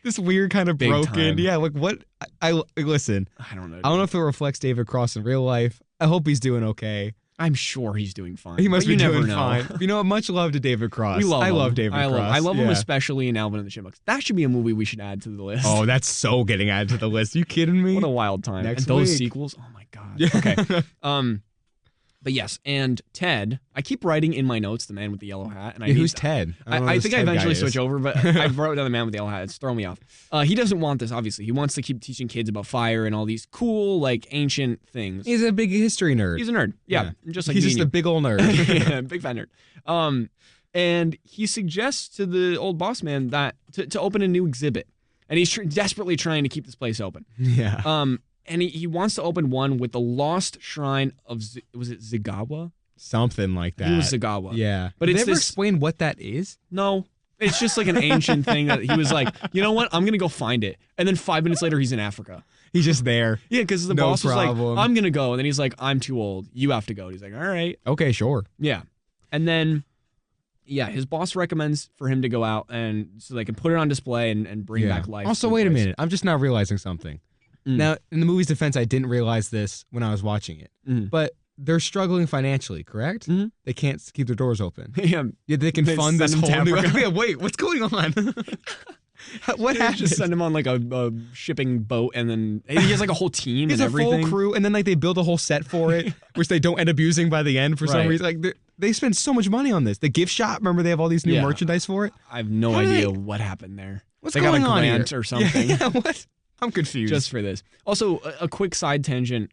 S2: this weird kind of
S1: Big
S2: broken.
S1: time.
S2: Yeah, like what? I listen.
S1: I don't know.
S2: I don't know if it reflects David Cross in real life. I hope he's doing okay.
S1: I'm sure he's doing fine.
S2: He must
S1: but
S2: be
S1: you
S2: doing
S1: never know.
S2: fine. You know, much love to David Cross.
S1: I
S2: love David Cross.
S1: I love him,
S2: Yeah.
S1: especially in Alvin and the Chipmunks. That should be a movie we should add to the list.
S2: Oh, that's so getting added to the list. You kidding me?
S1: What a wild time.
S2: Next
S1: and those
S2: week.
S1: sequels, oh my God.
S2: Yeah.
S1: Okay. But yes, and Ted, I keep writing in my notes the man with the yellow hat. And
S2: Who's Ted?
S1: I think I eventually switch over, but I wrote down the man with the yellow hat. It's throwing me off. He doesn't want this, obviously. He wants to keep teaching kids about fire and all these cool, like, ancient things.
S2: He's a big history nerd.
S1: He's a nerd. Yeah. Just like
S2: he's
S1: me
S2: just
S1: and
S2: a big old nerd.
S1: you. Yeah, big fat nerd. And he suggests to the old boss man that to open a new exhibit. And he's desperately trying to keep this place open.
S2: Yeah.
S1: And he wants to open one with the lost shrine of, was it Zigawa?
S2: Something like that.
S1: He was Zigawa.
S2: Yeah.
S1: But
S2: Did
S1: it's
S2: they ever
S1: this-
S2: explain what that is?
S1: No. It's just like an ancient thing that he was like, you know what? I'm going to go find it. And then 5 minutes later, he's in Africa.
S2: He's just there.
S1: Yeah, because the
S2: No
S1: boss was
S2: problem.
S1: like, I'm going to go. And then he's like, I'm too old. You have to go. And he's like, all right.
S2: Okay, sure.
S1: Yeah. And then, yeah, his boss recommends for him to go out and so they can put it on display and bring back life.
S2: Also,
S1: to the
S2: wait a
S1: place.
S2: minute. I'm just now realizing something. Now, in the movie's defense, I didn't realize this when I was watching it. But they're struggling financially, correct? They can't keep their doors open.
S1: Yeah.
S2: Yeah, they can
S1: They
S2: fund this
S1: send him to
S2: whole new.
S1: Africa.
S2: Yeah, wait, what's going on? What happened?
S1: Just send him on like a shipping boat and then he has like a whole team
S2: He's
S1: and
S2: a
S1: everything.
S2: full crew, and then like they build a whole set for it, which they don't end up using by the end for some
S1: Right.
S2: reason. Like they spend so much money on this. The gift shop, remember they have all these new
S1: Yeah.
S2: merchandise for it.
S1: I have no
S2: How do
S1: idea
S2: they-
S1: what happened there.
S2: What's
S1: they
S2: going
S1: got a
S2: on
S1: grant
S2: here?
S1: or something.
S2: Yeah, what? I'm confused.
S1: Just for this. Also, a quick side tangent,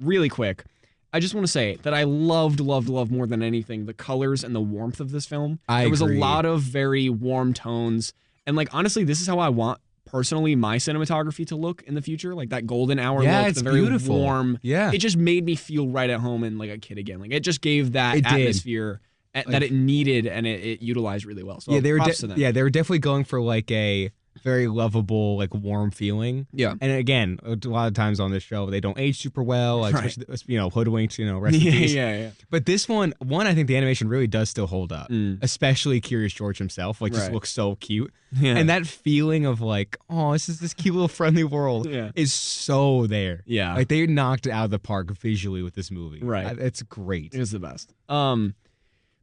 S1: really quick. I just want to say that I loved more than anything the colors and the warmth of this film.
S2: I
S1: There was
S2: agree.
S1: a lot of very warm tones. And like honestly, this is how I want personally my cinematography to look in the future. Like that golden hour
S2: Yeah,
S1: look,
S2: it's
S1: the very
S2: beautiful.
S1: warm.
S2: Yeah.
S1: It just made me feel right at home and like a kid again. Like it just gave that
S2: It did.
S1: atmosphere that it needed and it utilized really well. So
S2: yeah, they were
S1: props to them.
S2: they were definitely going for like a very lovable, like warm feeling.
S1: Yeah.
S2: And again, a lot of times on this show, they don't age super well. Like,
S1: Right.
S2: especially, Hoodwinked, rest in
S1: Yeah,
S2: peace.
S1: yeah.
S2: But this one, I think the animation really does still hold up, especially Curious George himself. Like, just
S1: Right.
S2: looks so cute.
S1: Yeah.
S2: And that feeling of like, oh, this is this cute little friendly world
S1: Yeah.
S2: is so there.
S1: Yeah.
S2: Like, they knocked it out of the park visually with this movie.
S1: Right.
S2: It's great.
S1: It was the best.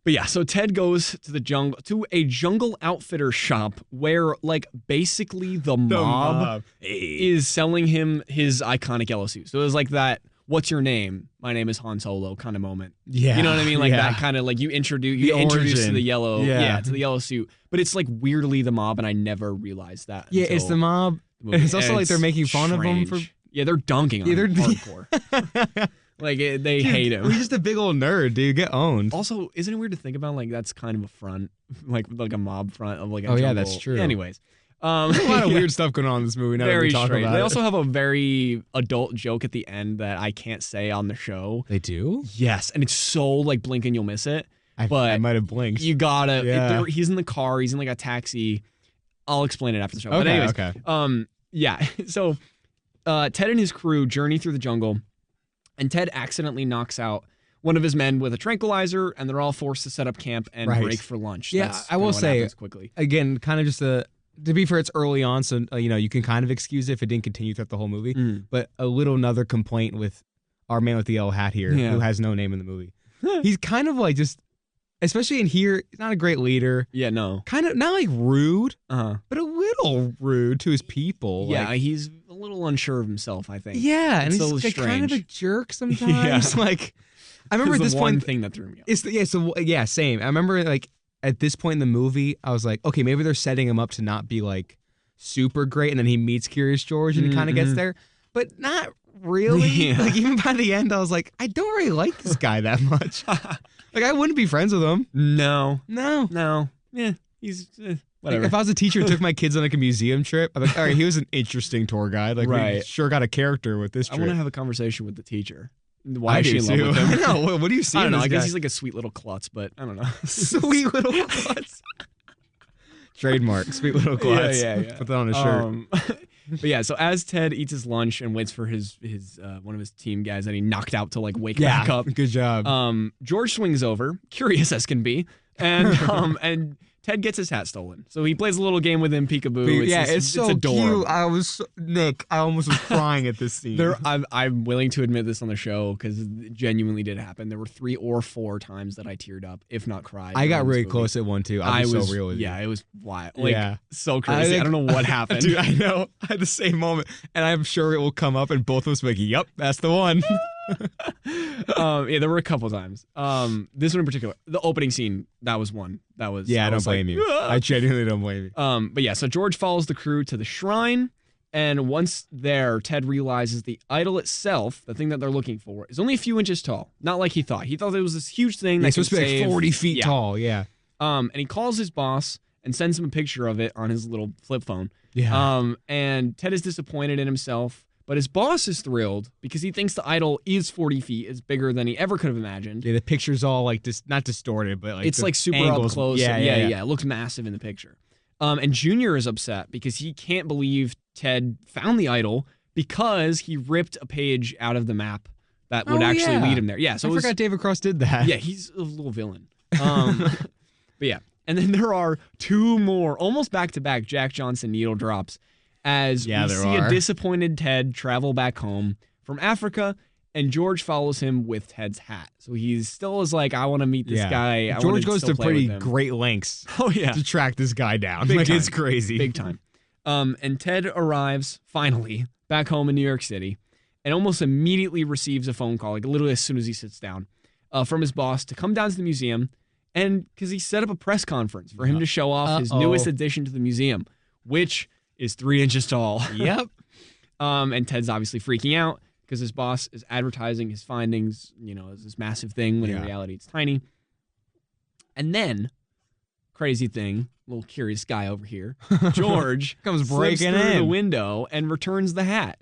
S1: But yeah, so Ted goes to a jungle outfitter shop where like basically the mob is selling him his iconic yellow suit. So it was like that, what's your name? My name is Han Solo kind of moment.
S2: Yeah.
S1: You know what I mean? Like
S2: Yeah.
S1: that kind of like you introduce
S2: The
S1: to
S2: origin.
S1: the yellow,
S2: Yeah.
S1: to the yellow suit. But it's like weirdly the mob and I never realized that.
S2: Yeah, it's
S1: until
S2: the mob.
S1: the movie.
S2: It's also
S1: And
S2: like they're making fun of him for.
S1: strange. Yeah, they're dunking on
S2: Yeah,
S1: him
S2: they're-
S1: hardcore. Like they hate him.
S2: He's just a big old nerd, dude. Get owned.
S1: Also, isn't it weird to think about like that's kind of a front, like a mob front of like a
S2: Oh, yeah,
S1: jungle-
S2: that's true.
S1: Anyways,
S2: There's a lot of
S1: yeah,
S2: weird stuff going on in this movie. Now that
S1: very
S2: we talk
S1: strange.
S2: about
S1: They
S2: it.
S1: also have a very adult joke at the end that I can't say on the show.
S2: They do.
S1: Yes, and it's so like blink and you'll miss it.
S2: I
S1: But
S2: might have blinked.
S1: You gotta.
S2: Yeah.
S1: He's in the car. He's in like a taxi. I'll explain it after the show. But
S2: Okay,
S1: anyways,
S2: okay.
S1: yeah. So, Ted and his crew journey through the jungle, and Ted accidentally knocks out one of his men with a tranquilizer, and they're all forced to set up camp and break for lunch.
S2: Yeah,
S1: That's
S2: I will say,
S1: quickly.
S2: Again, kind of just to be fair, it's early on, so you can kind of excuse it if it didn't continue throughout the whole movie. But another complaint with our man with the yellow hat here, who has no name in the movie. He's kind of like just, especially in here, he's not a great leader.
S1: Yeah, no.
S2: Kind of, not like rude, but a little rude to his people.
S1: Yeah, he's a little unsure of himself, I think.
S2: Yeah, and he's like kind of a jerk sometimes. Like, I remember at this point,
S1: one thing that threw me
S2: off. Same. I remember like at this point in the movie, I was like, okay, maybe they're setting him up to not be like super great, and then he meets Curious George and he kind of gets there, but not really. Like even by the end, I was like, I don't really like this guy that much. Like I wouldn't be friends with him.
S1: No.
S2: Yeah,
S1: he's whatever.
S2: Like, if I was a teacher and took my kids on like a museum trip, I'm like, all right, he was an interesting tour guide. Like, we sure got a character with this trip.
S1: I want to have a conversation with the teacher. Why is she in love with him?
S2: I know. What do you see?
S1: I don't know. I guess he's like a sweet little klutz, but I don't know.
S2: Sweet little klutz. Trademark. Sweet little klutz.
S1: Yeah.
S2: Put that on a shirt.
S1: But yeah, so as Ted eats his lunch and waits for his one of his team guys that he knocked out to like wake back up.
S2: Good job.
S1: George swings over, curious as can be, and Ted gets his hat stolen. So he plays a little game with him, peekaboo.
S2: It's so
S1: adorable.
S2: cute. Nick, I almost was crying at this scene.
S1: I'm willing to admit this on the show because it genuinely did happen. There were 3 or 4 times that I teared up, if not cried.
S2: I got really close at one too. I was so real with you.
S1: Yeah, it was wild. So crazy. I don't know what happened.
S2: Dude, I know. I had the same moment, and I'm sure it will come up, and both of us will be like, "Yep, that's the one."
S1: There were a couple times. This one in particular, the opening scene, that was one. That was
S2: I don't blame you. I genuinely don't blame you.
S1: But yeah, so George follows the crew to the shrine, and once there, Ted realizes the idol itself, the thing that they're looking for, is only a few inches tall. Not like he thought. He thought it was this huge thing that's supposed to be
S2: like 40 feet tall. Yeah.
S1: And he calls his boss and sends him a picture of it on his little flip phone.
S2: Yeah.
S1: And Ted is disappointed in himself. But his boss is thrilled because he thinks the idol is 40 feet. It's bigger than he ever could have imagined.
S2: Yeah, the picture's all like not distorted, but like
S1: it's like super
S2: angles.
S1: up close.
S2: Yeah.
S1: It looks massive in the picture. And Junior is upset because he can't believe Ted found the idol because he ripped a page out of the map that would actually lead him there. Yeah, so
S2: I forgot David Cross did that.
S1: Yeah, he's a little villain. But yeah, and then there are 2 more, almost back-to-back Jack Johnson needle drops as we see a disappointed Ted travel back home from Africa, and George follows him with Ted's hat. So he still is like, I want to meet this guy.
S2: George goes to pretty great lengths to track this guy down.
S1: Big time.
S2: It's crazy.
S1: Big time. And Ted arrives, finally, back home in New York City, and almost immediately receives a phone call, like literally as soon as he sits down, from his boss to come down to the museum, and because he set up a press conference for him to show off his newest addition to the museum, which is 3 inches tall.
S2: Yep.
S1: And Ted's obviously freaking out because his boss is advertising his findings, as this massive thing when in reality it's tiny. And then, crazy thing, little curious guy over here, George
S2: comes
S1: breaking
S2: in
S1: through the window and returns the hat.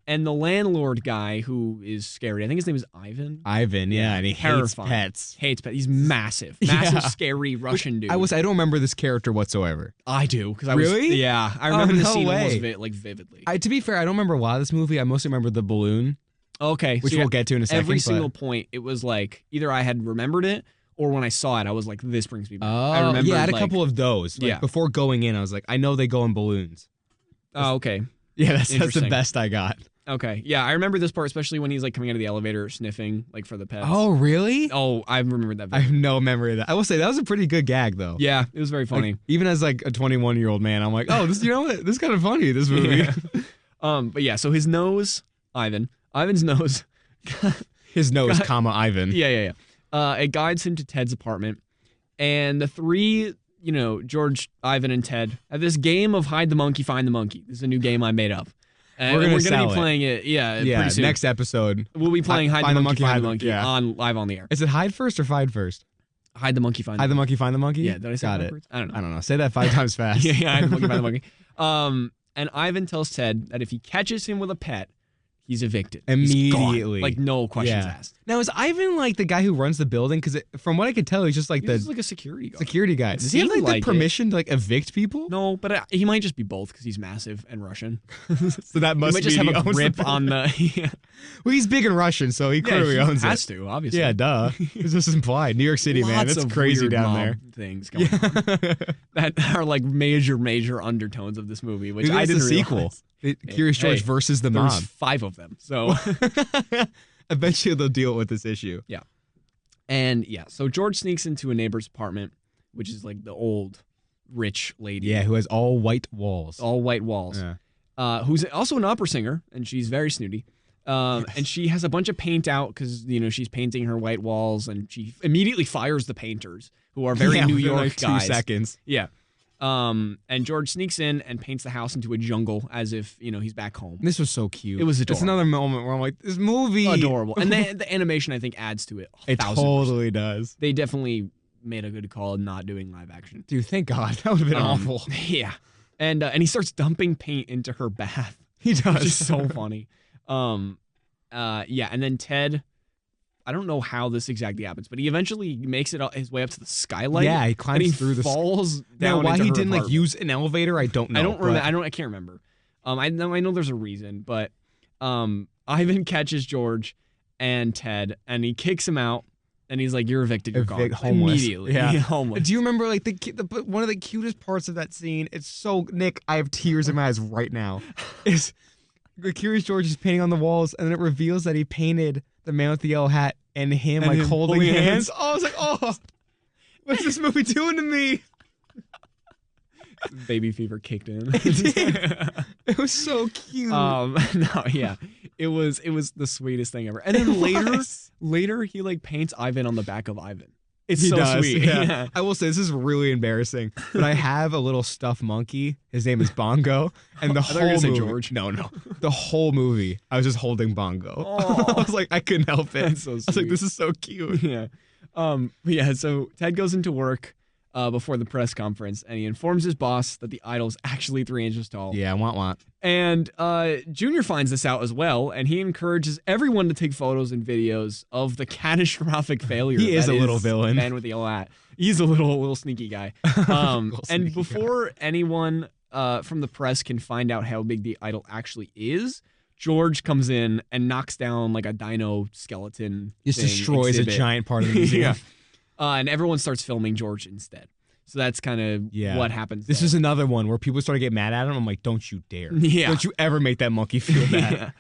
S1: And the landlord guy, who is scary, I think his name is Ivan.
S2: And he hates pets.
S1: He's massive, scary Russian dude.
S2: I don't remember this character whatsoever.
S1: I do because I
S2: really,
S1: I remember the scene almost vividly.
S2: To be fair, I don't remember a lot of this movie. I mostly remember the balloon.
S1: Okay,
S2: which we'll get to in a second.
S1: Every single point, it was like either I had remembered it or when I saw it, I was like, "This brings me back." I remember.
S2: I had a couple of those. Before going in, I was like, "I know they go in balloons."
S1: Oh, okay.
S2: Yeah, that's the best I got.
S1: Okay. Yeah, I remember this part, especially when he's like coming out of the elevator sniffing like for the pets.
S2: Oh, really?
S1: Oh, I remember that.
S2: I have no memory of that. I will say that was a pretty good gag though.
S1: Yeah, it was very funny.
S2: Like, even as like a 21-year-old man, I'm like, oh, this is kind of funny, this movie.
S1: But yeah, so his nose, Ivan's nose.
S2: His nose, Ivan.
S1: Yeah. It guides him to Ted's apartment. And the 3, George, Ivan, and Ted have this game of hide the monkey, find the monkey. This is a new game I made up. And we're gonna be playing it, pretty soon.
S2: Next episode.
S1: We'll be playing Hide the Monkey, Find the Monkey live on the air.
S2: Is it hide first or find first?
S1: Hide the monkey, find the
S2: monkey, find the monkey?
S1: Yeah, did I say
S2: Got
S1: that
S2: it.
S1: backwards? I don't know.
S2: Say that 5 times fast.
S1: Hide the monkey, find the monkey. And Ivan tells Ted that if he catches him with a pet, he's evicted. He's
S2: Immediately.
S1: gone. Like, no questions asked.
S2: Now, is Ivan like the guy who runs the building? Because from what I could tell, he's just like
S1: He's like a security guard.
S2: security guy. Does he have like the permission to like evict people?
S1: No, but he might just be both because he's massive and Russian.
S2: So that must
S1: he might just have a grip on the.
S2: Well, he's big and Russian, so he clearly owns it.
S1: Has to, obviously.
S2: Yeah, duh. It's just implied. New York City, man. It's crazy down there.
S1: Things going on that are like major undertones of this movie, which I didn't realize.
S2: Curious George versus the mob.
S1: There's 5 of them, so
S2: eventually they'll deal with this issue.
S1: Yeah, and so George sneaks into a neighbor's apartment, which is like the old rich lady.
S2: Yeah, who has all white walls.
S1: All white walls. Yeah. Who's also an opera singer, and she's very snooty. And she has a bunch of paint out because she's painting her white walls, and she immediately fires the painters, who are very New York
S2: like
S1: guys.
S2: 2 seconds.
S1: Yeah. And George sneaks in and paints the house into a jungle as if, he's back home.
S2: This was so cute.
S1: It was adorable.
S2: It's another moment where I'm like, this movie.
S1: Adorable. And the animation, I think, adds to it.
S2: It totally does.
S1: They definitely made a good call not doing live action.
S2: Dude, thank God. That would have been awful.
S1: Yeah. And he starts dumping paint into her bath.
S2: He does.
S1: Which is so funny. And then Ted, I don't know how this exactly happens, but he eventually makes it his way up to the skylight.
S2: Yeah, he climbs through the
S1: falls down.
S2: Now, why
S1: into
S2: he
S1: her
S2: didn't
S1: apartment.
S2: use an elevator, I don't know.
S1: I can't remember. I know there's a reason, but Ivan catches George and Ted, and he kicks him out, and he's like, "You're evicted. You're gone."
S2: Homeless.
S1: Immediately.
S2: Yeah,
S1: homeless.
S2: Do you remember like one of the cutest parts of that scene? It's so Nick. I have tears in my eyes right now. Is Curious George is painting on the walls, and then it reveals that he painted the man with the yellow hat and him holding hands. Oh, I was like, oh, what's this movie doing to me?
S1: Baby fever kicked in.
S2: It was so cute.
S1: It was the sweetest thing ever. And then later he like paints Ivan on the back of Ivan. It's so sweet.
S2: Yeah. I will say this is really embarrassing, but I have a little stuffed monkey. His name is Bongo, and the whole movie.
S1: George.
S2: No, the whole movie I was just holding Bongo. I was like, I couldn't help it.
S1: That's so sweet.
S2: I was like, this is so cute.
S1: Yeah. So Ted goes into work before the press conference, and he informs his boss that the idol's actually 3 inches tall.
S2: Yeah, want.
S1: And Junior finds this out as well, and he encourages everyone to take photos and videos of the catastrophic failure.
S2: He is a little villain.
S1: Man with the yellow hat. He's a little sneaky guy. And before anyone from the press can find out how big the idol actually is, George comes in and knocks down like a dino skeleton.
S2: Just destroys a giant part of the museum.
S1: And everyone starts filming George instead. So that's kind of what happens.
S2: This is another one where people start to get mad at him. I'm like, don't you dare.
S1: Yeah.
S2: Don't you ever make that monkey feel bad.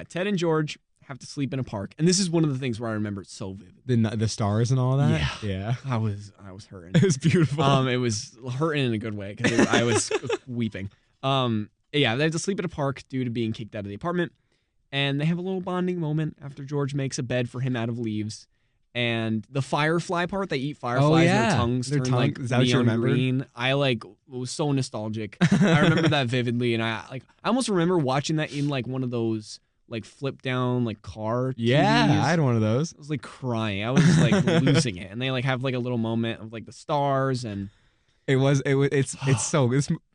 S1: Ted and George have to sleep in a park. And this is one of the things where I remember it so vivid.
S2: The stars and all that?
S1: Yeah. I was hurting.
S2: It was beautiful.
S1: It was hurting in a good way because I was weeping. They have to sleep in a park due to being kicked out of the apartment. And they have a little bonding moment after George makes a bed for him out of leaves. And the firefly part, they eat fireflies and their tongues turn like neon green. I was so nostalgic. I remember that vividly, and I almost remember watching that in like one of those like flip down like car TVs.
S2: Yeah, I had one of those.
S1: I was like crying. I was like losing it. And they like have like a little moment of like the stars, and
S2: it's so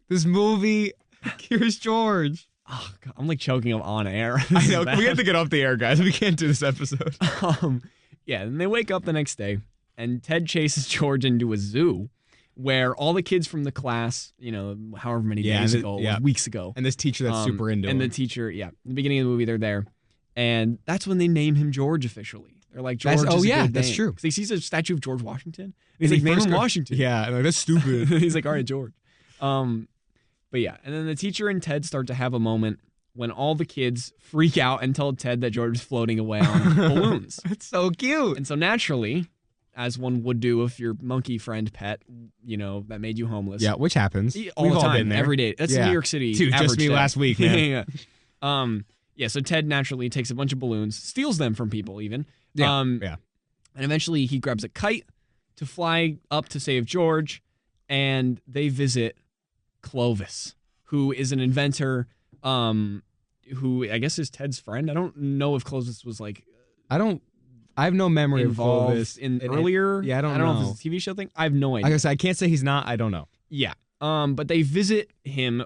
S2: this movie. Here's George.
S1: Oh, God, I'm like choking up on air.
S2: I know. We have to get off the air, guys. We can't do this episode.
S1: And they wake up the next day, and Ted chases George into a zoo where all the kids from the class, however many days ago, weeks ago.
S2: And this teacher that's super into him.
S1: And the teacher, in the beginning of the movie, they're there. And that's when they name him George officially. They're like, George is a good name.
S2: That's true.
S1: Because he sees a statue of George Washington. And he's like, name him Washington.
S2: Yeah, like, that's stupid.
S1: He's like, all right, George. And then the teacher and Ted start to have a moment when all the kids freak out and tell Ted that George is floating away on balloons.
S2: It's so cute.
S1: And so naturally, as one would do if your monkey friend pet, that made you homeless.
S2: Yeah, which happens.
S1: All the time, every day. That's New York City.
S2: Dude, just me last week, man.
S1: So Ted naturally takes a bunch of balloons, steals them from people even. And eventually he grabs a kite to fly up to save George, and they visit Clovis, who is an inventor who I guess is Ted's friend. I don't know if Clovis was like... I have no memory of Clovis. Earlier?
S2: Yeah, I don't know.
S1: I don't know if it's a TV show thing. I have no idea.
S2: Like I said, I can't say he's not. I don't know.
S1: Yeah. But they visit him,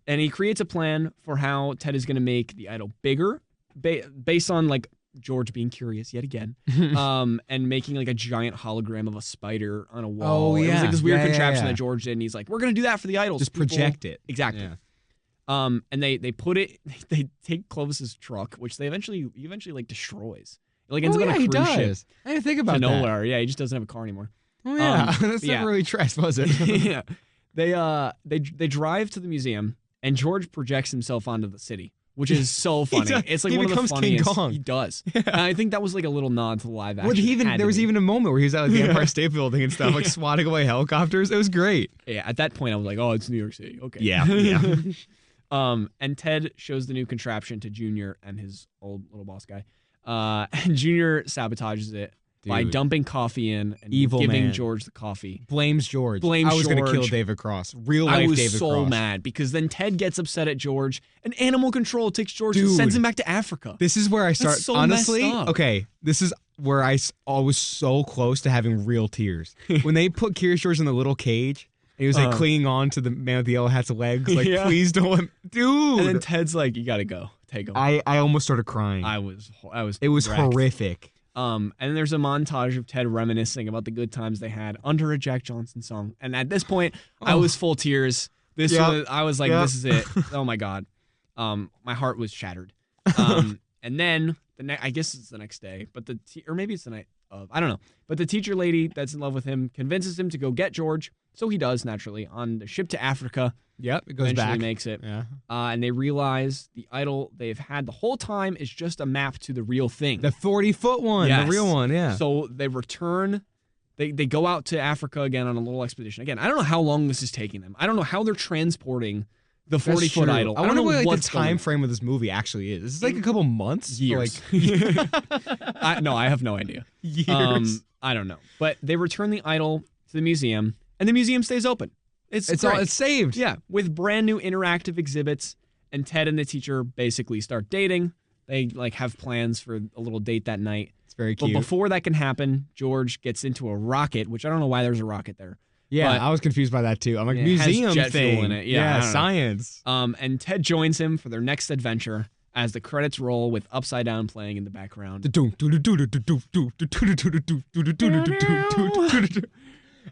S1: and he creates a plan for how Ted is going to make the idol bigger, based on like George being curious yet again, and making like a giant hologram of a spider on a wall.
S2: Oh, yeah.
S1: It was like this weird contraption that George did, and he's like, "We're going to do that for the idols.
S2: Just project it.
S1: Exactly."
S2: Yeah.
S1: And they put it. They take Clovis's truck, which he eventually like destroys. It like ends up on a cruise ship.
S2: I didn't think about
S1: to
S2: that.
S1: nowhere. Yeah, he just doesn't have a car anymore.
S2: Oh yeah, that's never really trashed, was it?
S1: Yeah. They drive to the museum, and George projects himself onto the city, which is so funny. It's like
S2: he
S1: one of the
S2: becomes
S1: funniest.
S2: King Kong.
S1: He does. And I think that was like a little nod to the live action.
S2: Well, there was even a moment where he was at like, the Empire State Building and stuff, like swatting away helicopters. It was great.
S1: Yeah, at that point I was like, oh, it's New York City. Okay.
S2: Yeah.
S1: And Ted shows the new contraption to Junior and his old little boss guy. And Junior sabotages it by dumping coffee in and giving George the coffee.
S2: Blames George. I was going to kill David Cross. Real life David Cross. I was so
S1: mad because then Ted gets upset at George and Animal Control takes George and sends him back to Africa.
S2: This is where I start.
S1: So
S2: honestly,
S1: messed up.
S2: Okay, this is where I was so close to having real tears. When they put Curious George in the little cage, and he was like clinging on to the man with the yellow hat's legs, like, please don't let me. Dude.
S1: And then Ted's like, you got to go. Take him.
S2: I almost started crying. It was horrific.
S1: And there's a montage of Ted reminiscing about the good times they had under a Jack Johnson song. And at this point, I was full tears. I was like, this is it. Oh my God. My heart was shattered. And then I guess it's the next day, but or maybe it's the night of, I don't know. But the teacher lady that's in love with him convinces him to go get George. So he does, naturally, on the ship to Africa.
S2: Yep, it goes
S1: eventually
S2: back.
S1: Makes it.
S2: Yeah.
S1: And they realize the idol they've had the whole time is just a map to the real thing.
S2: The 40-foot one, the real one, yeah.
S1: So they return. They go out to Africa again on a little expedition. Again, I don't know how long this is taking them. I don't know how they're transporting the 40-foot idol.
S2: I wonder what like, the time frame of this movie actually is. Is this like a couple months?
S1: Years. I have no idea.
S2: Years.
S1: I don't know. But they return the idol to the museum, and the museum stays open. It's
S2: saved.
S1: Yeah, with brand new interactive exhibits, and Ted and the teacher basically start dating. They like have plans for a little date that night.
S2: It's very cute.
S1: But before that can happen, George gets into a rocket, which I don't know why there's a rocket there.
S2: Yeah, I was confused by that too. I'm like, museum
S1: has jet
S2: thing.
S1: Fuel in it.
S2: Yeah, science.
S1: And Ted joins him for their next adventure as the credits roll with Upside Down playing in the background.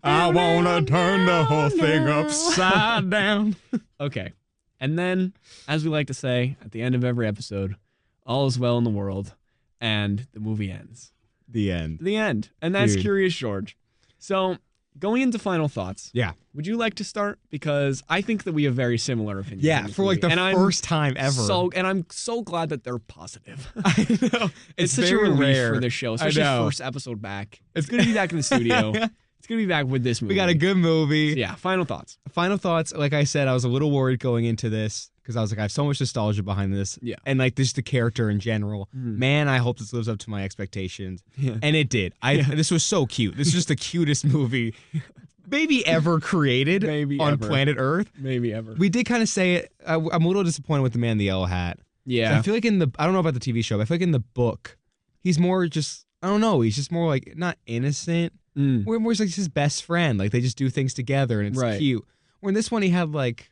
S2: I wanna turn the whole thing upside down.
S1: Okay. And then, as we like to say at the end of every episode, all is well in the world, and the movie ends.
S2: The end.
S1: The end. And that's Curious George. So, going into final thoughts.
S2: Yeah.
S1: Would you like to start? Because I think that we have very similar opinions.
S2: Yeah, for like the first time ever.
S1: And I'm so glad that they're positive.
S2: I know.
S1: It's such a relief for this show, especially first episode back. It's good to be back in the studio. It's going to be back with this movie.
S2: We got a good movie.
S1: So yeah, final thoughts.
S2: Final thoughts. Like I said, I was a little worried going into this because I was like, I have so much nostalgia behind this.
S1: Yeah.
S2: And like just the character in general. Man, I hope this lives up to my expectations. Yeah. And it did. This was so cute. This is just the cutest movie maybe ever created on planet Earth.
S1: Maybe ever. We
S2: did kind of say it. I'm a little disappointed with the man in the yellow hat.
S1: Yeah.
S2: I feel like I don't know about the TV show, but I feel like in the book, he's more just, I don't know, he's just more like, not innocent. Where he's like his best friend. Like they just do things together and it's cute. Where in this one he had like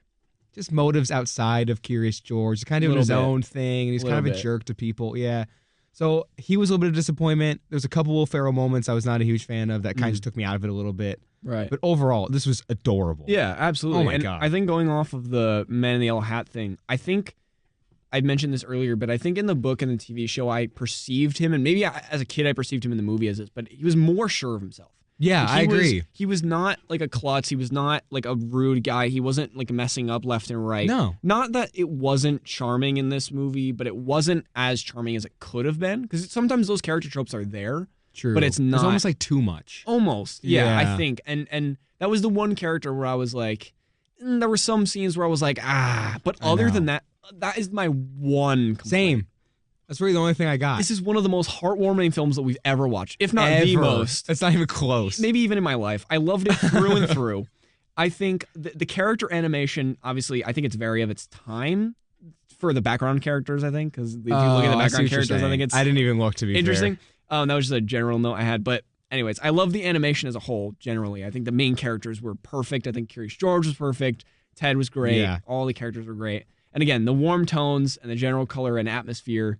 S2: just motives outside of Curious George. He's kind of doing his own thing and he's kind of a jerk to people. Yeah. So he was a little bit of disappointment. There's a couple Will Ferrell moments I was not a huge fan of that kind of just took me out of it a little bit.
S1: Right.
S2: But overall, this was adorable.
S1: Yeah, absolutely.
S2: Oh my God.
S1: I think going off of the Man in the Yellow Hat thing, I think I mentioned this earlier, but I think in the book and the TV show, I perceived him, and maybe as a kid I perceived him in the movie as this, but he was more sure of himself.
S2: Yeah, I agree.
S1: He was not like a klutz. He was not like a rude guy. He wasn't like messing up left and right.
S2: No.
S1: Not that it wasn't charming in this movie, but it wasn't as charming as it could have been. Because sometimes those character tropes are there.
S2: True.
S1: But it's not.
S2: It's almost like too much.
S1: Almost. Yeah, I think. And that was the one character where I was like, there were some scenes where I was like, But other than that, that is my one complaint.
S2: Same. That's really the only thing I got.
S1: This is one of the most heartwarming films that we've ever watched, if not the most.
S2: It's not even close.
S1: Maybe even in my life. I loved it through and through. I think the character animation, obviously, I think it's very of its time for the background characters, I think. Because if you look at the background characters, I think it's
S2: I didn't even look, to be
S1: interesting.
S2: fair.
S1: That was just a general note I had. But anyways, I love the animation as a whole, generally. I think the main characters were perfect. I think Curious George was perfect. Ted was great.
S2: Yeah.
S1: All the characters were great. And again, the warm tones and the general color and atmosphere,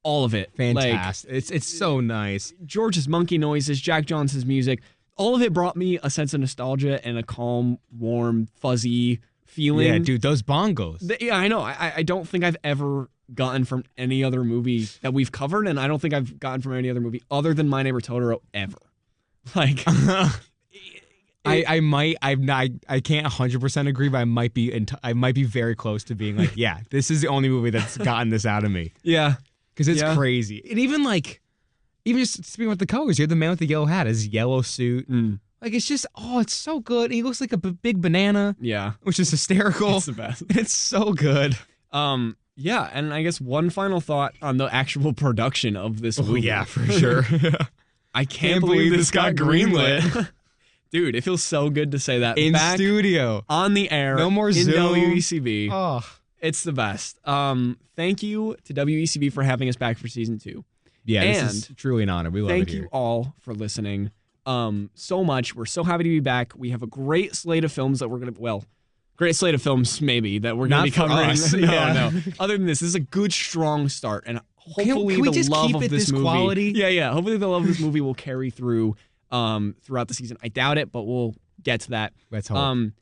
S1: all of it.
S2: Fantastic. It's so nice.
S1: George's monkey noises, Jack Johnson's music, all of it brought me a sense of nostalgia and a calm, warm, fuzzy feeling.
S2: Yeah, dude, those bongos.
S1: Yeah, I know. I don't think I've ever gotten from any other movie that we've covered, and I don't think I've gotten from any other movie other than My Neighbor Totoro ever. Like,
S2: I can't 100% agree, but I might be very close to being like, yeah, this is the only movie that's gotten this out of me.
S1: Yeah.
S2: Because it's crazy. And even just speaking about the colors, you have the man with the yellow hat, his yellow suit. Like, it's just, it's so good. He looks like a big banana.
S1: Yeah.
S2: Which is hysterical.
S1: It's the best.
S2: It's so good.
S1: Yeah, and I guess one final thought on the actual production of this movie.
S2: Yeah, for sure.
S1: I can't believe this got greenlit. Dude, it feels so good to say that.
S2: In
S1: back
S2: studio.
S1: on the air.
S2: No more
S1: in
S2: Zoom.
S1: WECB.
S2: Oh.
S1: It's the best. Thank you to WECB for having us back for season 2.
S2: Yeah, this is truly an honor. We love it here.
S1: Thank you all for listening so much. We're so happy to be back. We have a great slate of films that we're going to, great slate of films maybe that we're going to be covering. No. Other than this is a good, strong start. And hopefully
S2: can we
S1: the
S2: just
S1: love
S2: keep
S1: of
S2: it
S1: this movie.
S2: quality?
S1: Yeah. Hopefully the love of this movie will carry through throughout the season. I doubt it, but we'll get to that.
S2: Let's hope.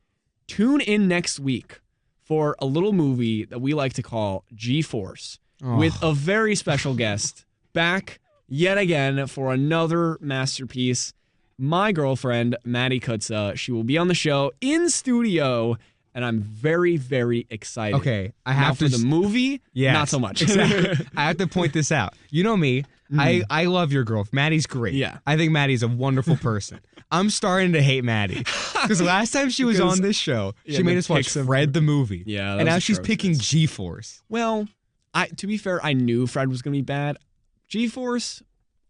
S1: Tune in next week for a little movie that we like to call G-Force with a very special guest back yet again for another masterpiece. My girlfriend, Maddie Kutza. She will be on the show in studio, and I'm very, very excited.
S2: Okay, I have
S1: for the movie, not so much.
S2: Exactly. I have to point this out. You know me. I love your girl. Maddie's great.
S1: Yeah.
S2: I think Maddie's a wonderful person. I'm starting to hate Maddie. Because last time she was on this show, she made us watch Fred the movie.
S1: Yeah,
S2: and now she's picking G-Force.
S1: Well, to be fair, I knew Fred was going to be bad. G-Force,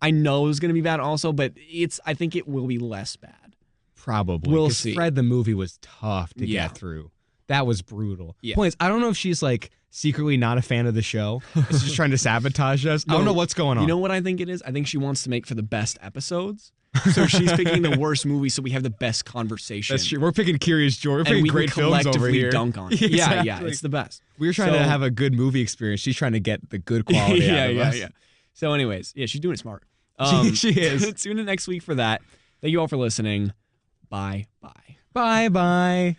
S1: I know it was going to be bad also, but I think it will be less bad.
S2: Probably.
S1: We'll see.
S2: Fred the movie was tough to get through. That was brutal.
S1: Yeah.
S2: Point is, I don't know if she's secretly not a fan of the show. She's just trying to sabotage us. I don't know what's going on.
S1: You know what I think it is? I think she wants to make for the best episodes. So she's picking the worst movie so we have the best conversation.
S2: That's true. We're picking Curious George. We're picking great films over here.
S1: Dunk on it.
S2: Exactly.
S1: Yeah, it's the best.
S2: We're trying to have a good movie experience. She's trying to get the good quality out of us.
S1: Yeah. So anyways, she's doing it smart.
S2: She is.
S1: Tune in next week for that. Thank you all for listening. Bye.
S2: Bye.